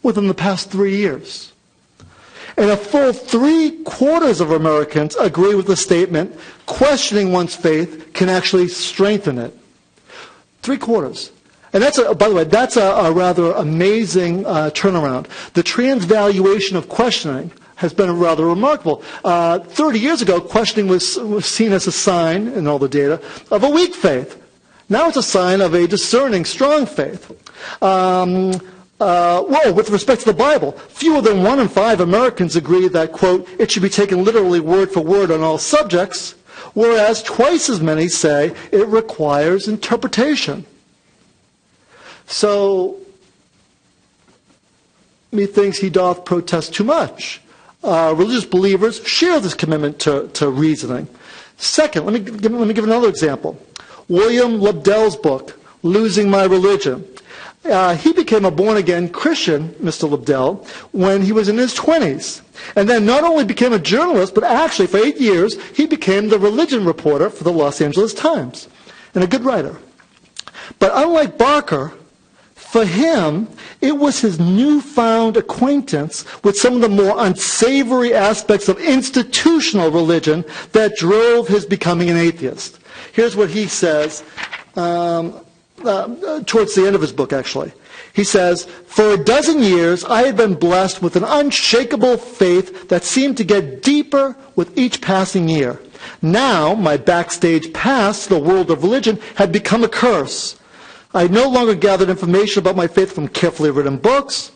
within the past 3 years. And a full 3/4 of Americans agree with the statement, questioning one's faith can actually strengthen it. 3/4. And by the way, that's a rather amazing turnaround. The transvaluation of questioning has been rather remarkable. 30 years ago, questioning was seen as a sign, in all the data, of a weak faith. Now it's a sign of a discerning, strong faith. With respect to the Bible, fewer than 1 in 5 Americans agree that, quote, it should be taken literally word for word on all subjects, whereas twice as many say it requires interpretation. So, methinks he doth protest too much. Religious believers share this commitment to reasoning. Second, let me give another example. William Lobdell's book, Losing My Religion. He became a born-again Christian, Mr. Lobdell, when he was in his 20s. And then not only became a journalist, but actually for 8 years, he became the religion reporter for the Los Angeles Times, and a good writer. But unlike Barker, for him, it was his newfound acquaintance with some of the more unsavory aspects of institutional religion that drove his becoming an atheist. Here's what he says towards the end of his book, actually. He says, for a dozen years, I had been blessed with an unshakable faith that seemed to get deeper with each passing year. Now, my backstage pass to the world of religion had become a curse. I no longer gathered information about my faith from carefully written books,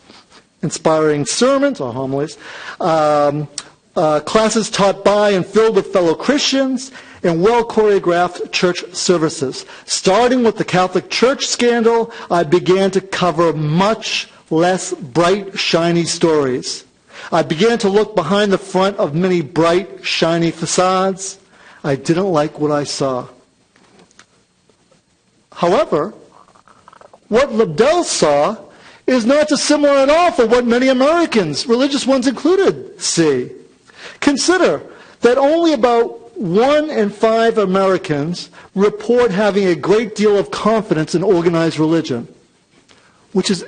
inspiring sermons or homilies, classes taught by and filled with fellow Christians, and well-choreographed church services. Starting with the Catholic Church scandal, I began to cover much less bright, shiny stories. I began to look behind the front of many bright, shiny facades. I didn't like what I saw. However, what Lobdell saw is not dissimilar at all from what many Americans, religious ones included, see. Consider that only about 1 in 5 Americans report having a great deal of confidence in organized religion, which is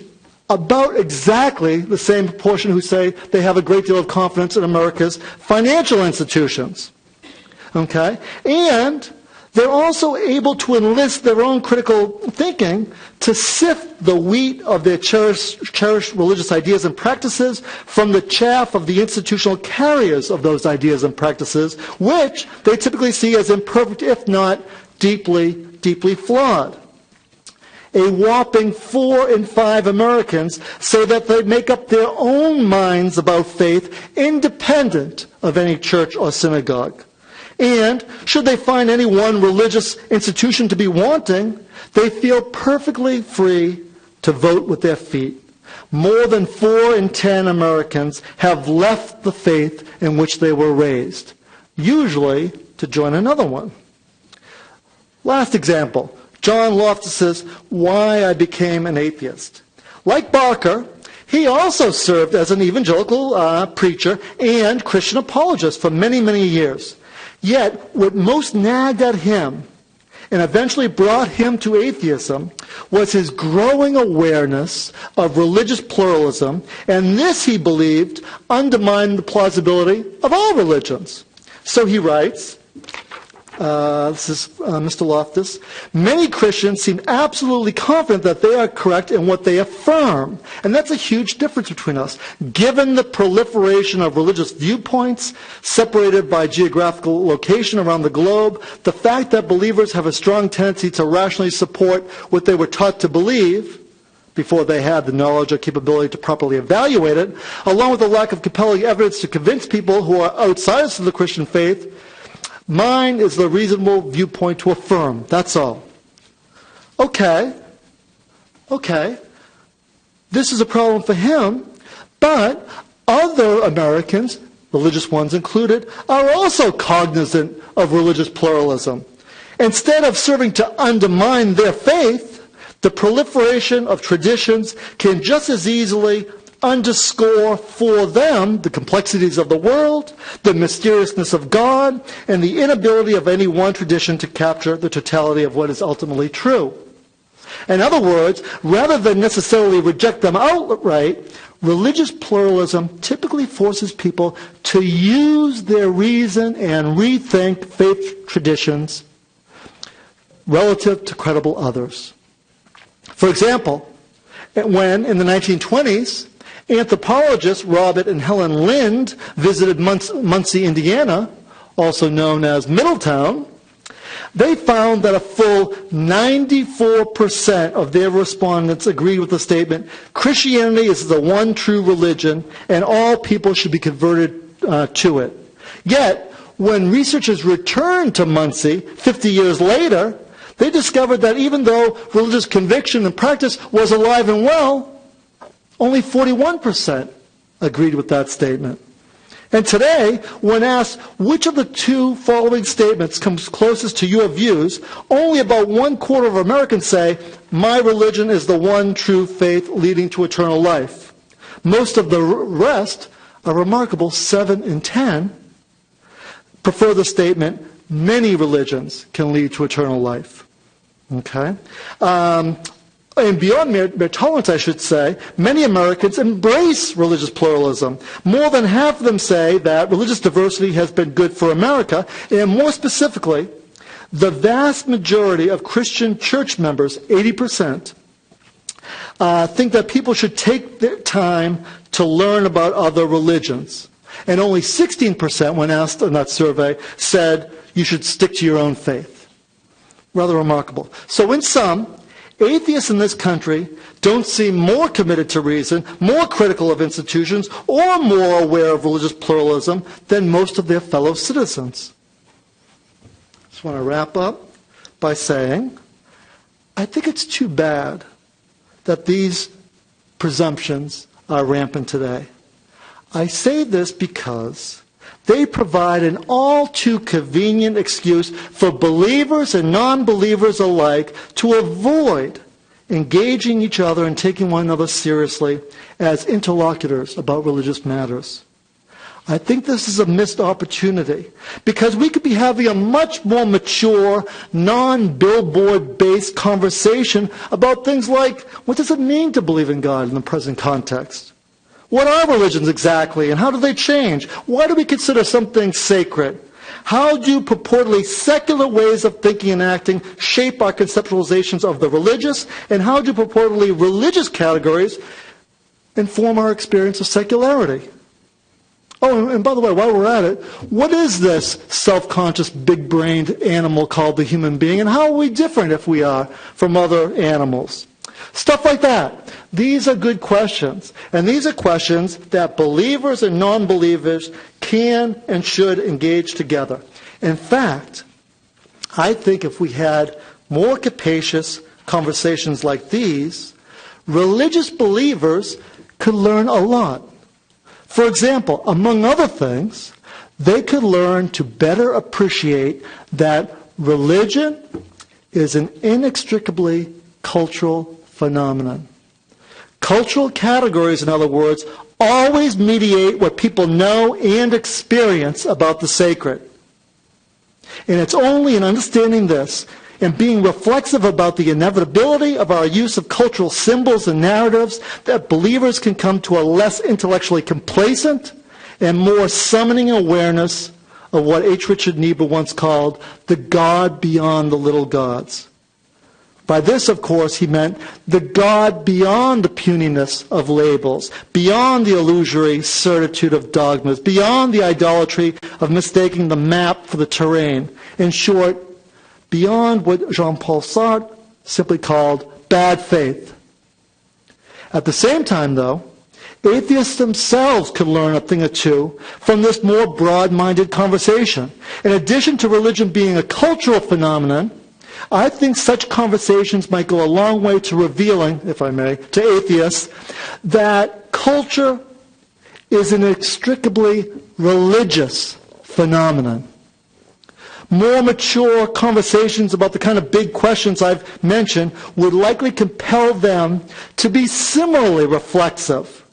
about exactly the same proportion who say they have a great deal of confidence in America's financial institutions. Okay? And they're also able to enlist their own critical thinking to sift the wheat of their cherished religious ideas and practices from the chaff of the institutional carriers of those ideas and practices, which they typically see as imperfect, if not deeply, deeply flawed. A whopping 4 in 5 Americans say that they make up their own minds about faith independent of any church or synagogue. And should they find any one religious institution to be wanting, they feel perfectly free to vote with their feet. More than 4 in 10 Americans have left the faith in which they were raised, usually to join another one. Last example, John Loftus's Why I Became an Atheist. Like Barker, he also served as an evangelical preacher and Christian apologist for many, many years. Yet, what most nagged at him and eventually brought him to atheism was his growing awareness of religious pluralism, and this, he believed, undermined the plausibility of all religions. So he writes, this is Mr. Loftus, many Christians seem absolutely confident that they are correct in what they affirm. And that's a huge difference between us. Given the proliferation of religious viewpoints, separated by geographical location around the globe, the fact that believers have a strong tendency to rationally support what they were taught to believe, before they had the knowledge or capability to properly evaluate it, along with the lack of compelling evidence to convince people who are outsiders of the Christian faith, mine is the reasonable viewpoint to affirm. That's all. Okay. This is a problem for him, but other Americans, religious ones included, are also cognizant of religious pluralism. Instead of serving to undermine their faith, the proliferation of traditions can just as easily underscore for them the complexities of the world, the mysteriousness of God, and the inability of any one tradition to capture the totality of what is ultimately true. In other words, rather than necessarily reject them outright, religious pluralism typically forces people to use their reason and rethink faith traditions relative to credible others. For example, when in the 1920s, anthropologists Robert and Helen Lind visited Muncie, Indiana, also known as Middletown, they found that a full 94% of their respondents agreed with the statement, Christianity is the one true religion and all people should be converted to it. Yet, when researchers returned to Muncie 50 years later, they discovered that even though religious conviction and practice was alive and well, only 41% agreed with that statement. And today, when asked which of the two following statements comes closest to your views, only about 1/4 of Americans say, my religion is the one true faith leading to eternal life. Most of the rest, a remarkable 7 in 10, prefer the statement, many religions can lead to eternal life. Okay? And beyond mere tolerance, I should say, many Americans embrace religious pluralism. More than half of them say that religious diversity has been good for America, and more specifically, the vast majority of Christian church members, 80%, think that people should take their time to learn about other religions. And only 16%, when asked in that survey, said you should stick to your own faith. Rather remarkable. So in sum, atheists in this country don't seem more committed to reason, more critical of institutions, or more aware of religious pluralism than most of their fellow citizens. I just want to wrap up by saying, I think it's too bad that these presumptions are rampant today. I say this because they provide an all too convenient excuse for believers and non-believers alike to avoid engaging each other and taking one another seriously as interlocutors about religious matters. I think this is a missed opportunity because we could be having a much more mature, non-billboard-based conversation about things like, what does it mean to believe in God in the present context? What are religions exactly, and how do they change? Why do we consider something sacred? How do purportedly secular ways of thinking and acting shape our conceptualizations of the religious? And how do purportedly religious categories inform our experience of secularity? Oh, and by the way, while we're at it, what is this self-conscious, big-brained animal called the human being, and how are we different if we are from other animals? Stuff like that. These are good questions. And these are questions that believers and non-believers can and should engage together. In fact, I think if we had more capacious conversations like these, religious believers could learn a lot. For example, among other things, they could learn to better appreciate that religion is an inextricably cultural phenomenon. Cultural categories, in other words, always mediate what people know and experience about the sacred. And it's only in understanding this and being reflexive about the inevitability of our use of cultural symbols and narratives that believers can come to a less intellectually complacent and more summoning awareness of what H. Richard Niebuhr once called the God beyond the little gods. By this, of course, he meant the God beyond the puniness of labels, beyond the illusory certitude of dogmas, beyond the idolatry of mistaking the map for the terrain. In short, beyond what Jean-Paul Sartre simply called bad faith. At the same time, though, atheists themselves could learn a thing or two from this more broad-minded conversation. In addition to religion being a cultural phenomenon, I think such conversations might go a long way to revealing, if I may, to atheists, that culture is an inextricably religious phenomenon. More mature conversations about the kind of big questions I've mentioned would likely compel them to be similarly reflexive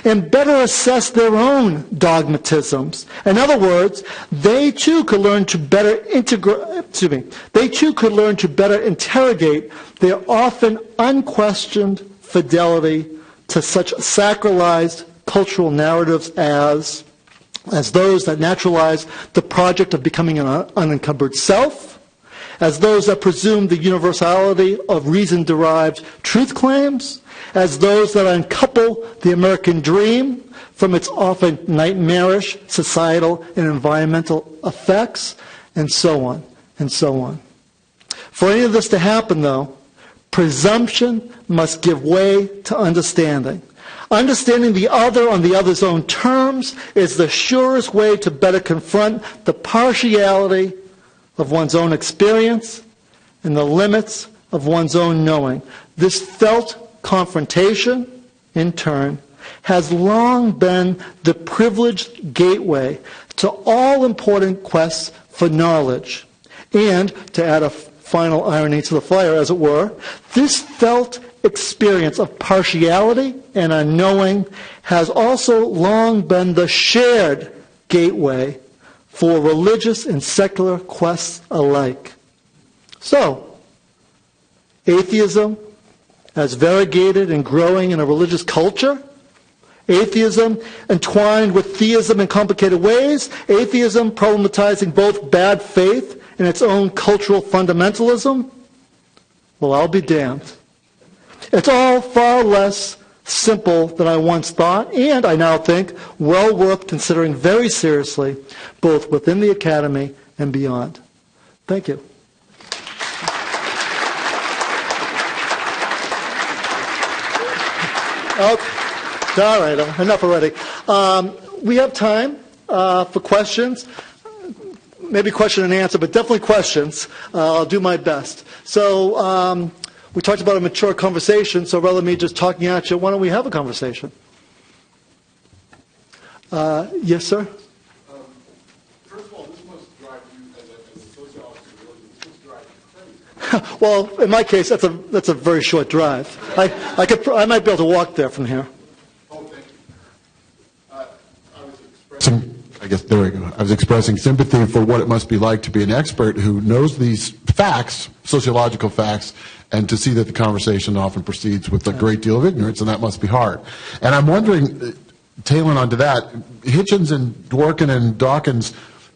and better assess their own dogmatisms. In other words, they too could learn to better interrogate their often unquestioned fidelity to such sacralized cultural narratives as those that naturalize the project of becoming an unencumbered self, as those that presume the universality of reason-derived truth claims, as those that uncouple the American dream from its often nightmarish societal and environmental effects, and so on, and so on. For any of this to happen, though, presumption must give way to understanding. Understanding the other on the other's own terms is the surest way to better confront the partiality of one's own experience and the limits of one's own knowing. This felt confrontation, in turn, has long been the privileged gateway to all important quests for knowledge. And, to add a final irony to the fire, as it were, this felt experience of partiality and unknowing has also long been the shared gateway for religious and secular quests alike. So, atheism as variegated and growing in a religious culture, atheism entwined with theism in complicated ways, atheism problematizing both bad faith and its own cultural fundamentalism, well, I'll be damned. It's all far less simple than I once thought, and I now think well worth considering very seriously, both within the academy and beyond. Thank you. Okay. All right, enough already. We have time for questions. Maybe question and answer, but definitely questions. I'll do my best. So we talked about a mature conversation, so rather than me just talking at you, why don't we have a conversation? Yes, sir?
First of all, this must drive you, as a sociologist of religion, this must drive you crazy.
Well, in my case, that's a very short drive. I might be able to walk there from here.
Oh, thank you. I was expressing, there we go. I was expressing sympathy for what it must be like to be an expert who knows these facts, sociological facts, and to see that the conversation often proceeds with a great deal of ignorance, and that must be hard. And I'm wondering, tailing onto that, Hitchens and Dworkin and Dawkins,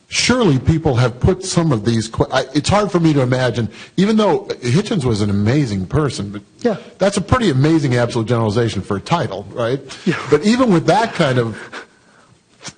surely people have put some of these, it's hard for me to imagine, even though Hitchens was an amazing person, but
yeah,
that's a pretty amazing absolute generalization for a title, right?
Yeah.
But even with that kind of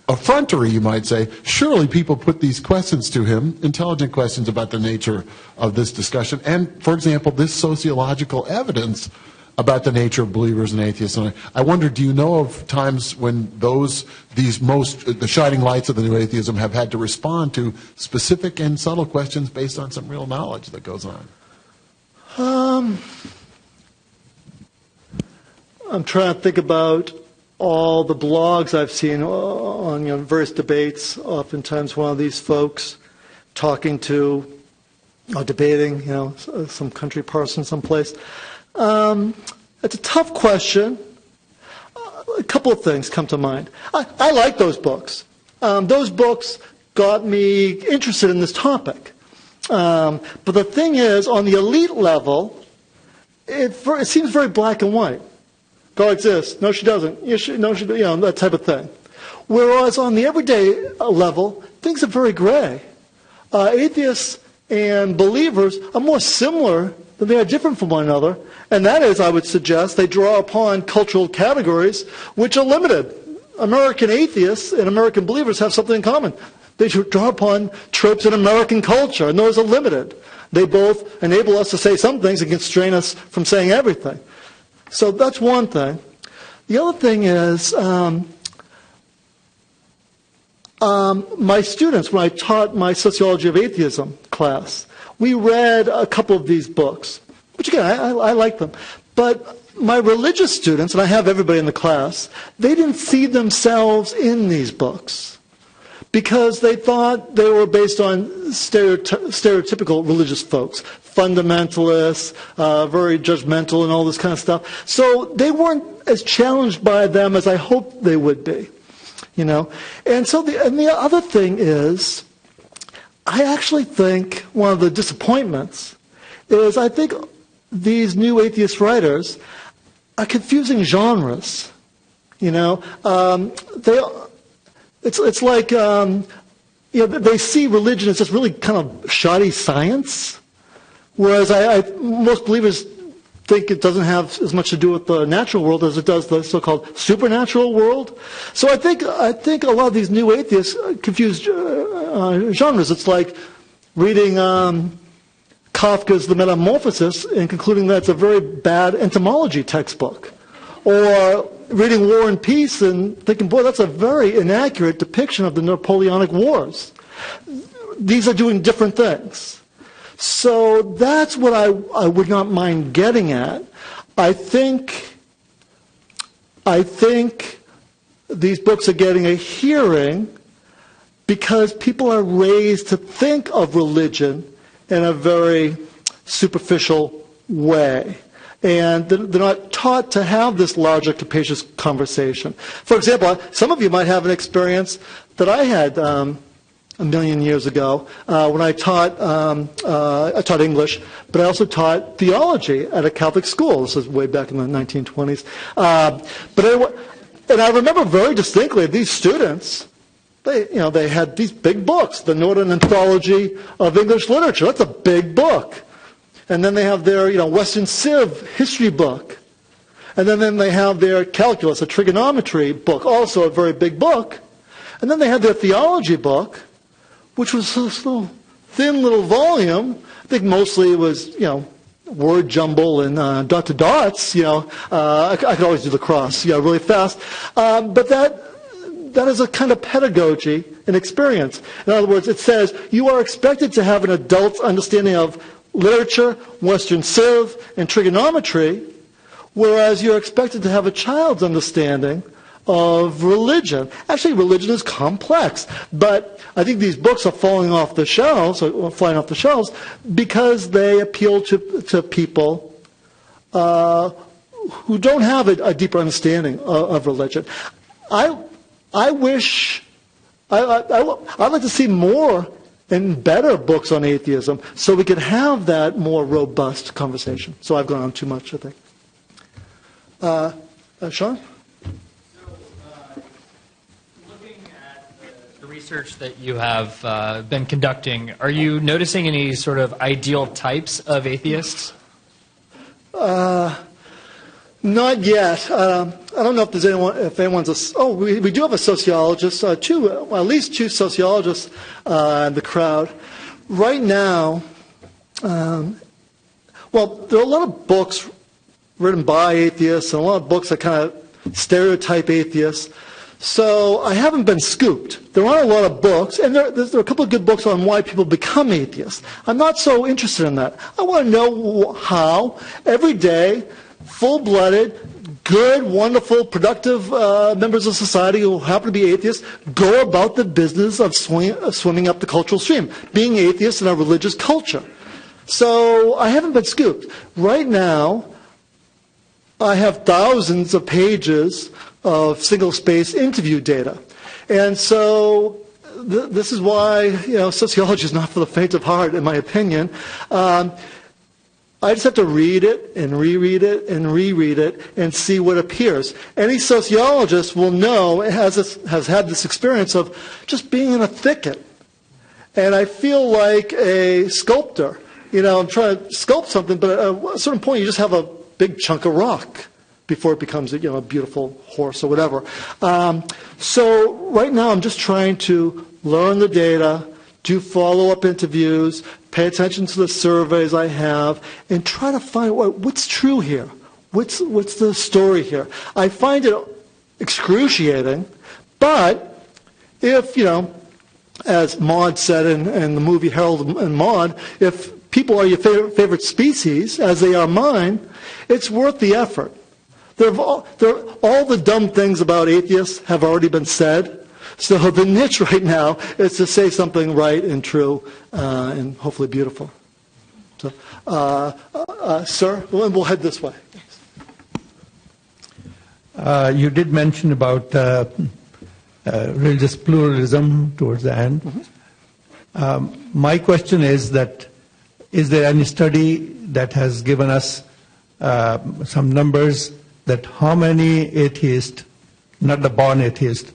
effrontery, you might say, surely people put these questions to him, intelligent questions about the nature of this discussion, and, for example, this sociological evidence about the nature of believers and atheists. And I wonder, do you know of times when the shining lights of the new atheism have had to respond to specific and subtle questions based on some real knowledge that goes on?
I'm trying to think about all the blogs I've seen on various debates. Oftentimes one of these folks talking to or debating, some country person someplace. It's a tough question. A couple of things come to mind. I like those books. Those books got me interested in this topic. But the thing is, on the elite level, it seems very black and white. God exists. No, she doesn't. Yes, no, she. That type of thing. Whereas on the everyday level, things are very gray. Atheists and believers are more similar than they are different from one another. And that is, I would suggest, they draw upon cultural categories which are limited. American atheists and American believers have something in common. They draw upon tropes in American culture, and those are limited. They both enable us to say some things and constrain us from saying everything. So that's one thing. The other thing is, my students, when I taught my Sociology of Atheism class, we read a couple of these books, which again, I like them. But my religious students, and I have everybody in the class, they didn't see themselves in these books because they thought they were based on stereotypical religious folks, fundamentalists, very judgmental and all this kind of stuff. So they weren't as challenged by them as I hoped they would be. You know, and so the other thing is, I actually think one of the disappointments is I think these new atheist writers are confusing genres. You know, it's like you know, they see religion as just really kind of shoddy science, whereas most believers think it doesn't have as much to do with the natural world as it does the so-called supernatural world. So I think a lot of these new atheists confuse genres. It's like reading Kafka's The Metamorphosis and concluding that it's a very bad entomology textbook, or reading War and Peace and thinking, boy, that's a very inaccurate depiction of the Napoleonic Wars. These are doing different things. So that's what I would not mind getting at. I think these books are getting a hearing because people are raised to think of religion in a very superficial way. And they're not taught to have this larger, capacious conversation. For example, some of you might have an experience that I had a million years ago when I taught English, but I also taught theology at a Catholic school. This is way back in the 1920s. And I remember very distinctly these students. They had these big books, the Northern Anthology of English Literature. That's a big book. And then they have their Western Civ history book. And then they have their calculus, a trigonometry book, also a very big book. And then they had their theology book, which was this little thin little volume. I think mostly it was, word jumble and dot to dots. I could always do the cross, really fast. But that is a kind of pedagogy and experience. In other words, it says you are expected to have an adult understanding of literature, Western Civ, and trigonometry, whereas you're expected to have a child's understanding of religion. Actually, religion is complex, but I think these books are flying off the shelves because they appeal to people who don't have a deeper understanding of religion. I'd like to see more and better books on atheism so we could have that more robust conversation. So I've gone on too much, I think. Sean?
Research that you have been conducting, are you noticing any sort of ideal types of atheists?
Not yet. I don't know if anyone's. We do have a sociologist, at least two sociologists in the crowd right now. There are a lot of books written by atheists and a lot of books that kind of stereotype atheists. So I haven't been scooped. There aren't a lot of books, and there are a couple of good books on why people become atheists. I'm not so interested in that. I want to know how every day full-blooded, good, wonderful, productive members of society who happen to be atheists go about the business of swimming up the cultural stream, being atheists in our religious culture. So I haven't been scooped. Right now, I have thousands of pages of single-space interview data. And so this is why sociology is not for the faint of heart, in my opinion. I just have to read it and reread it and reread it and see what appears. Any sociologist will know, has had this experience of just being in a thicket. And I feel like a sculptor. I'm trying to sculpt something, but at a certain point you just have a big chunk of rock before it becomes a beautiful horse or whatever. So right now I'm just trying to learn the data, do follow-up interviews, pay attention to the surveys I have, and try to find what's true here. What's the story here? I find it excruciating, but if, as Maude said in the movie Harold and Maude, if people are your favorite species, as they are mine, it's worth the effort. All the dumb things about atheists have already been said. So the niche right now is to say something right and true and hopefully beautiful. So, sir, we'll head this way.
You did mention about religious pluralism towards the end. Mm-hmm. My question is there any study that has given us some numbers that how many atheists, not the born atheists,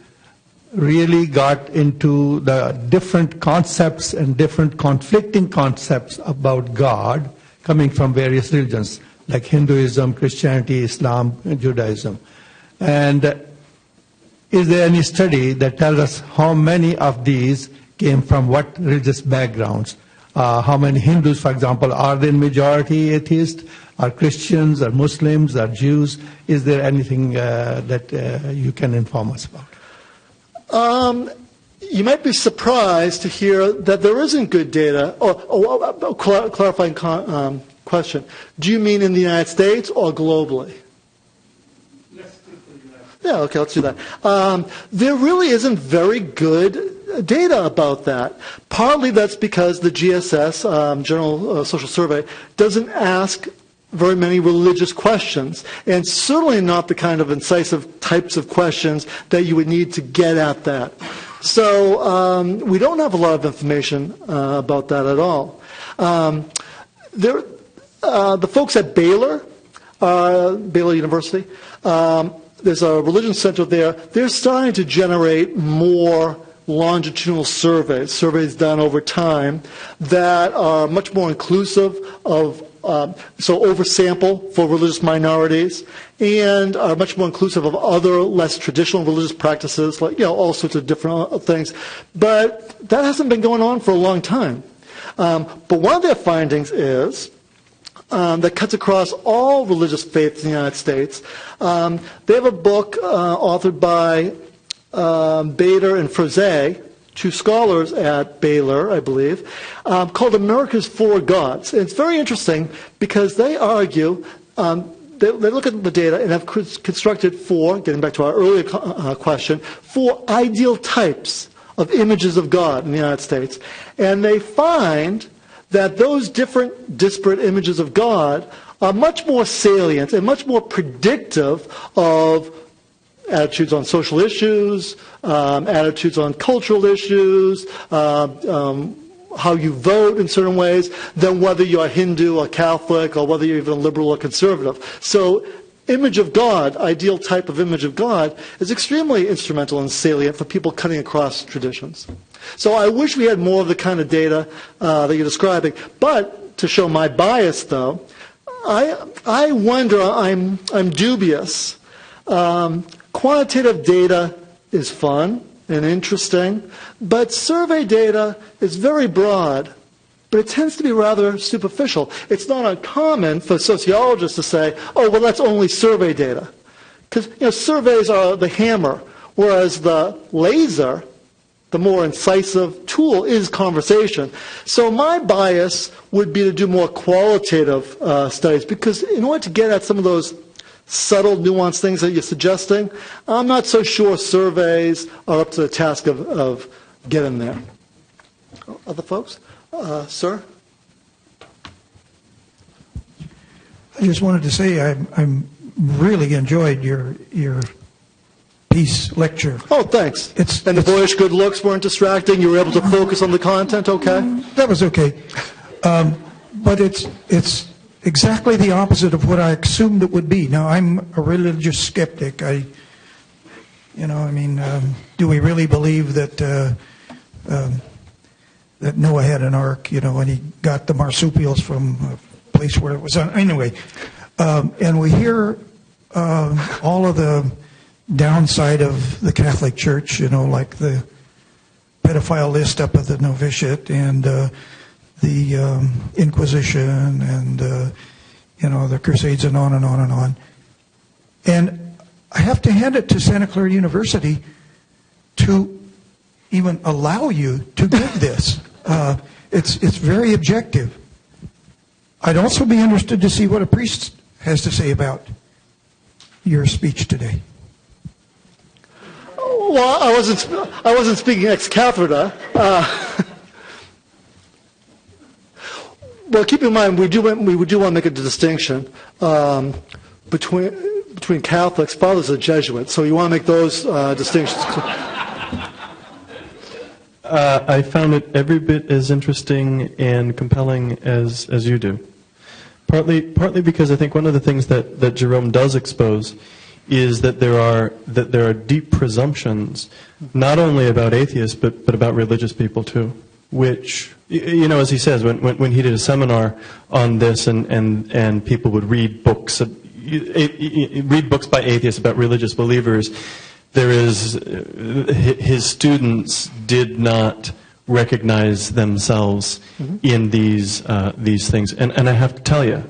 really got into the different concepts and different conflicting concepts about God coming from various religions like Hinduism, Christianity, Islam, and Judaism? And is there any study that tells us how many of these came from what religious backgrounds? How many Hindus, for example, are they in majority atheists? Are Christians, are Muslims, are Jews? Is there anything that you can inform us about?
You might be surprised to hear that there isn't good data. Clarifying question. Do you mean in the United States or globally? Yeah, okay, let's do that. There really isn't very good data about that. Partly that's because the GSS, General Social Survey, doesn't ask very many religious questions, and certainly not the kind of incisive types of questions that you would need to get at that. So we don't have a lot of information about that at all. The folks at Baylor University, there's a religion center there. They're starting to generate more longitudinal surveys done over time that are much more inclusive of so oversample for religious minorities, and are much more inclusive of other less traditional religious practices, like all sorts of different things. But that hasn't been going on for a long time. But one of their findings is that cuts across all religious faiths in the United States. They have a book authored by Bader and Frazee, two scholars at Baylor, I believe, called America's Four Gods. And it's very interesting because they argue, they look at the data and have constructed four, getting back to our earlier question, four ideal types of images of God in the United States. And they find that those different disparate images of God are much more salient and much more predictive of attitudes on social issues, attitudes on cultural issues, how you vote in certain ways, than whether you're a Hindu or Catholic or whether you're even a liberal or conservative. So image of God, ideal type of image of God, is extremely instrumental and salient for people cutting across traditions. So I wish we had more of the kind of data that you're describing. But to show my bias, though, I wonder, I'm dubious. Quantitative data is fun and interesting, but survey data is very broad, but it tends to be rather superficial. It's not uncommon for sociologists to say, oh, well, that's only survey data. Because surveys are the hammer, whereas the laser, the more incisive tool, is conversation. So my bias would be to do more qualitative studies, because in order to get at some of those subtle, nuanced things that you're suggesting, I'm not so sure surveys are up to the task of getting there. Other folks? Sir?
I just wanted to say I'm really enjoyed your peace lecture.
Oh, thanks. And the boyish good looks weren't distracting? You were able to focus on the content, okay?
That was okay. But it's exactly the opposite of what I assumed it would be. Now, I'm a religious skeptic. Do we really believe that that Noah had an ark, and he got the marsupials from a place where it was on? Anyway, and we hear all of the downside of the Catholic Church, like the pedophile list up at the novitiate and the Inquisition and the Crusades and on and on and on. And I have to hand it to Santa Clara University to even allow you to give this. It's very objective. I'd also be interested to see what a priest has to say about your speech today.
Well, I wasn't speaking ex cathedra. Well, keep in mind we do want to make a distinction between Catholics. Father's a Jesuit, so you want to make those distinctions.
I found it every bit as interesting and compelling as you do. Partly because I think one of the things that Jerome does expose is that there are deep presumptions, not only about atheists but about religious people too. Which, as he says, when he did a seminar on this, and people would read books by atheists about religious believers, his students did not recognize themselves in these things, and I have to tell you,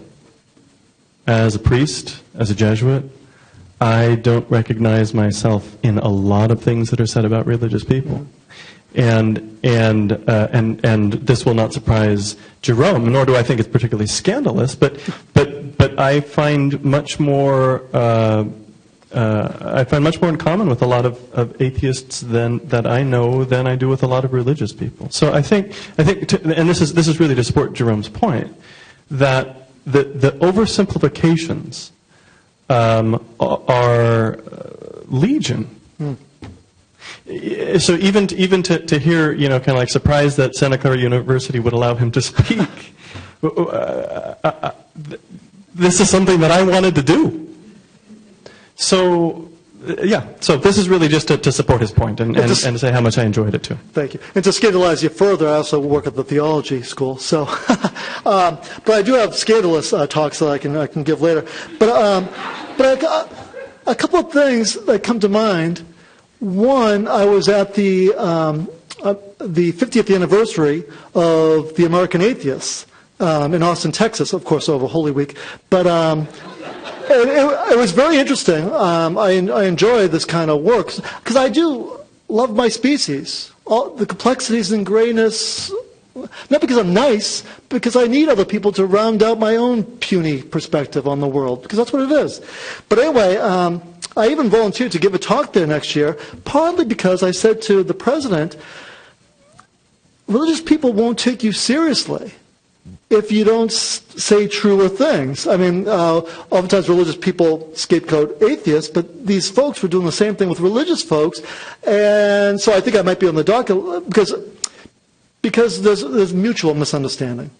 as a priest, as a Jesuit, I don't recognize myself in a lot of things that are said about religious people. And this will not surprise Jerome, nor do I think it's particularly scandalous. But I find much more in common with a lot of atheists that I know than I do with a lot of religious people. So I think, and this is really to support Jerome's point, that the oversimplifications are legion. So even to hear, kind of like surprised that Santa Clara University would allow him to speak, this is something that I wanted to do. So, so this is really just to support his point and to say how much I enjoyed it too.
Thank you. And to scandalize you further, I also work at the theology school. So, but I do have scandalous talks that I can give later. But a couple of things that come to mind. One, I was at the 50th anniversary of the American Atheists in Austin, Texas, of course, over Holy Week. But it was very interesting. I enjoy this kind of work because I do love my species, all the complexities and grayness. Not because I'm nice, because I need other people to round out my own puny perspective on the world, because that's what it is. But anyway, I even volunteered to give a talk there next year, partly because I said to the president, religious people won't take you seriously if you don't say truer things. I mean, oftentimes religious people scapegoat atheists, but these folks were doing the same thing with religious folks, and so I think I might be on the docket because there's mutual misunderstanding.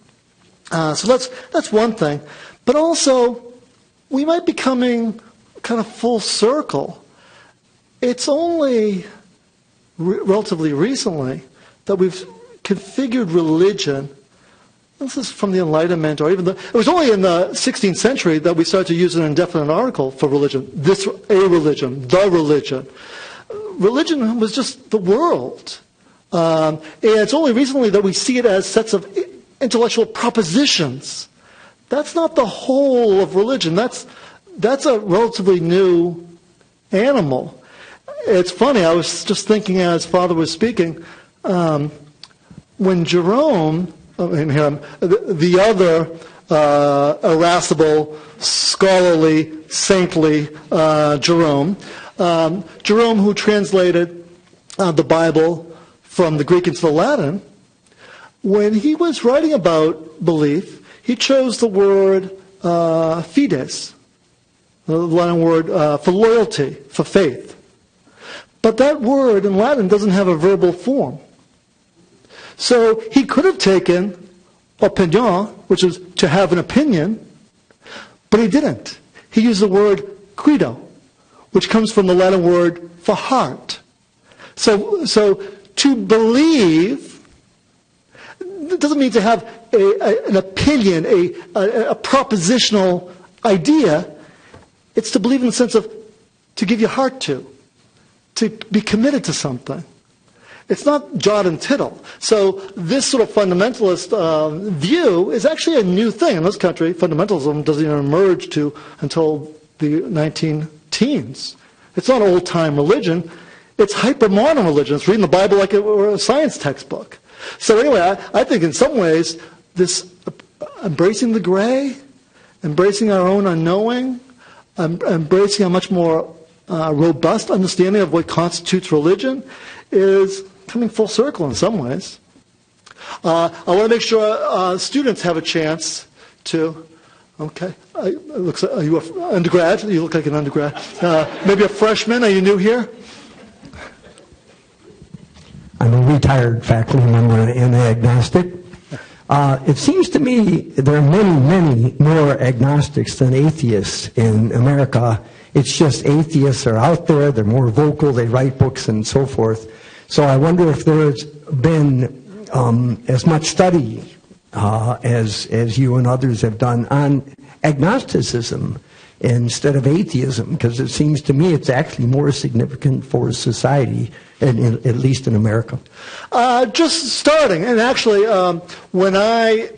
So that's one thing. But also, we might be coming kind of full circle. It's only relatively recently that we've configured religion. This is from the Enlightenment, or even it was only in the 16th century that we started to use an indefinite article for religion. A religion, the religion. Religion was just the world. And it's only recently that we see it as sets of intellectual propositions. That's not the whole of religion. That's a relatively new animal. It's funny, I was just thinking as Father was speaking, when Jerome, the other irascible, scholarly, saintly Jerome who translated the Bible from the Greek into the Latin, when he was writing about belief, he chose the word fides, the Latin word for loyalty, for faith. But that word in Latin doesn't have a verbal form. So he could have taken opinion, which is to have an opinion, But he didn't. He used the word credo, which comes from the Latin word for heart. So to believe doesn't mean to have an opinion, a propositional idea. It's to believe in the sense of to give your heart to be committed to something. It's not jot and tittle. So this sort of fundamentalist view is actually a new thing in this country. Fundamentalism doesn't even emerge until the 19-teens. It's not old-time religion. It's hyper-modern religion. It's reading the Bible like it were a science textbook. So anyway, I think in some ways this embracing the gray, embracing our own unknowing, embracing a much more robust understanding of what constitutes religion is coming full circle in some ways. I want to make sure students have a chance to. Okay, it looks like, are you an undergrad? You look like an undergrad. Maybe a freshman. Are you new here?
I'm a retired faculty member and agnostic. It seems to me there are many, many more agnostics than atheists in America. It's just atheists are out there, they're more vocal, they write books and so forth. So I wonder if there's been as much study as you and others have done on agnosticism instead of atheism, because it seems to me it's actually more significant for society, at least in America.
Just starting, and actually when I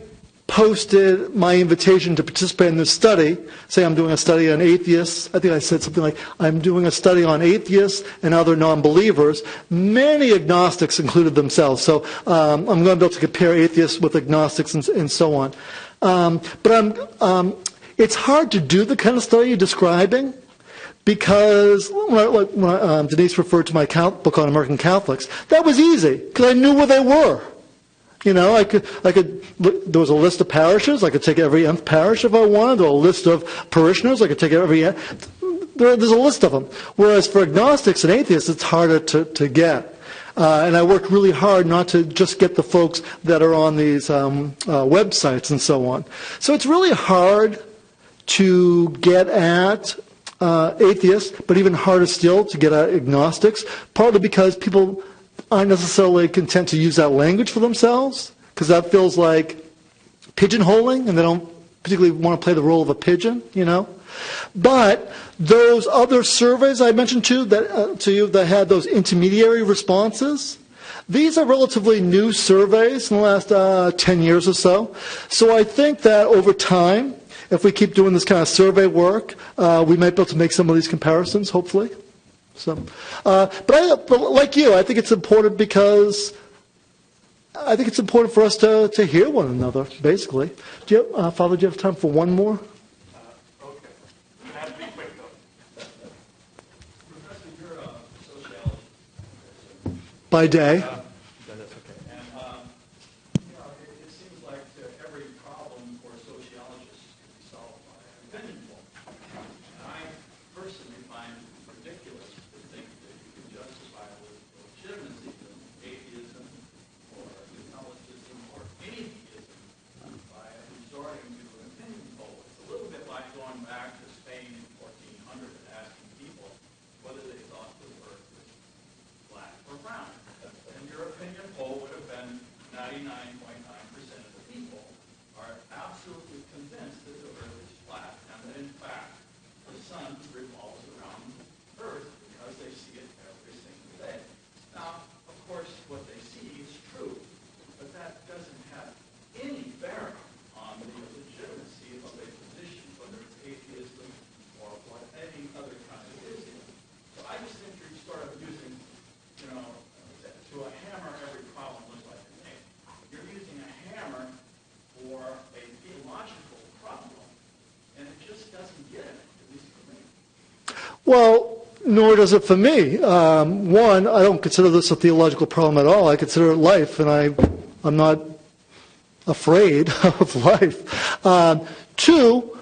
posted my invitation to participate in this study, say I'm doing a study on atheists, I think I said something like, I'm doing a study on atheists and other non-believers, many agnostics included themselves. So I'm going to be able to compare atheists with agnostics and so on. But it's hard to do the kind of study you're describing, because when Denise referred to my book on American Catholics, that was easy, because I knew where they were. You know, I could there was a list of parishes. I could take every nth parish if I wanted. There was a list of parishioners. I could take every. There's a list of them. Whereas for agnostics and atheists, it's harder to get. And I worked really hard not to just get the folks that are on these websites and so on. So it's really hard to get at atheists, but even harder still to get at agnostics, partly because people aren't necessarily content to use that language for themselves, because that feels like pigeonholing, and they don't particularly want to play the role of a pigeon, you know. But those other surveys I mentioned to you that had those intermediary responses, these are relatively new surveys in the last 10 years or so. So I think that over time, if we keep doing this kind of survey work, we might be able to make some of these comparisons, hopefully. So, but like you, I think it's important because I think it's important for us to hear one another, basically. Father, do you have time for one more?
Okay. You have to be quick, though. Professor, you're a sociologist.
By day.
That's okay. And, you know, it seems like every problem for sociologists can be solved by an opinion poll. And I personally find it ridiculous to think that you can justify the legitimacy of atheism or Catholicism or any theism by resorting to an opinion poll. It's a little bit like going back to Spain in 1400 and asking people whether they thought the earth was black or brown. And your opinion poll would have been 99.9% of the people are absolutely convinced that the earth is flat and that in fact the sun revolves around the earth because they see it every single day. Now, of course, what they see is true, but that doesn't have any bearing on the legitimacy of a position, whether it's atheism or what any other kind of theism. So I just think you're sort of using, you know, to a hammer every problem looks like a nail. You're using a hammer for a theological problem, and it just doesn't get it, at least for me.
Well, nor does it for me. One, I don't consider this a theological problem at all. I consider it life, and I'm not afraid of life. Two,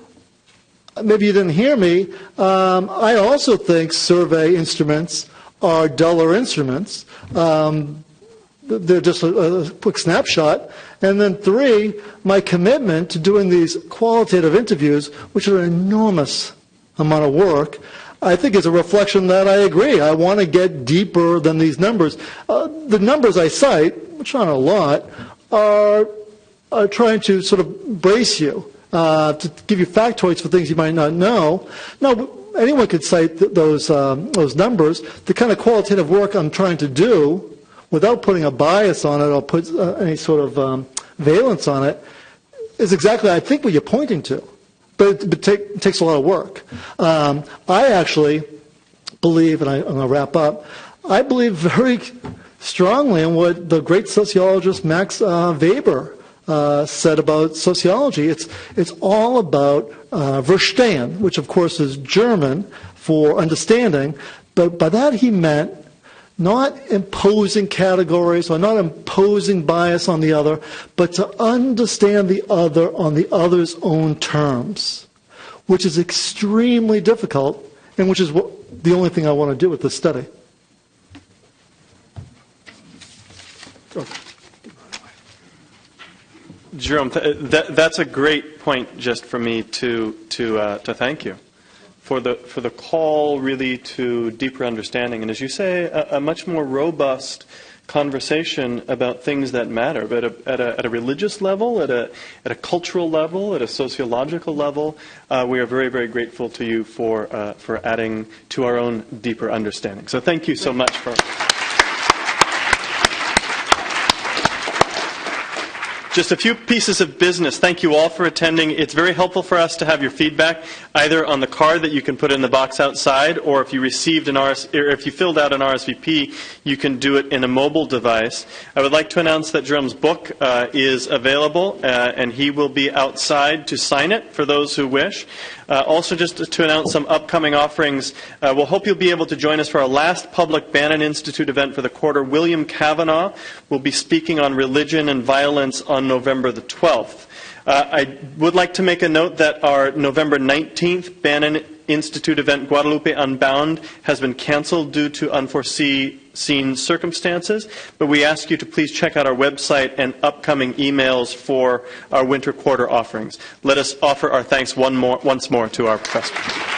maybe you didn't hear me, I also think survey instruments are duller instruments. They're just a quick snapshot, And then 3, my commitment to doing these qualitative interviews, which are an enormous amount of work, I think is a reflection that I agree. I want to get deeper than these numbers. The numbers I cite, which aren't a lot, are trying to sort of brace you, to give you factoids for things you might not know. Now, anyone could cite those numbers. The kind of qualitative work I'm trying to do, without putting a bias on it or put any sort of valence on it, is exactly, I think, what you're pointing to. But it takes a lot of work. I actually believe, and I'm going to wrap up, I believe very strongly in what the great sociologist Max Weber said about sociology. It's all about Verstehen, which of course is German for understanding, but by that he meant not imposing categories or not imposing bias on the other, but to understand the other on the other's own terms, which is extremely difficult and which is the only thing I want to do with this study.
Jerome, that's a great point just for me to thank you for the call really to deeper understanding, and as you say, a much more robust conversation about things that matter, but at a religious level, at a cultural level, at a sociological level. We are very, very grateful to you for adding to our own deeper understanding. So thank you so much for. Just a few pieces of business. Thank you all for attending. It's very helpful for us to have your feedback, either on the card that you can put in the box outside, or if you received or if you filled out an RSVP, you can do it in a mobile device. I would like to announce that Jerome's book is available, and he will be outside to sign it for those who wish. Also, just to announce some upcoming offerings, we'll hope you'll be able to join us for our last public Bannon Institute event for the quarter. William Kavanaugh will be speaking on religion and violence on November the 12th. I would like to make a note that our November 19th Bannon Institute event, Guadalupe Unbound, has been canceled due to unforeseen circumstances, but we ask you to please check out our website and upcoming emails for our winter quarter offerings. Let us offer our thanks once more to our professors.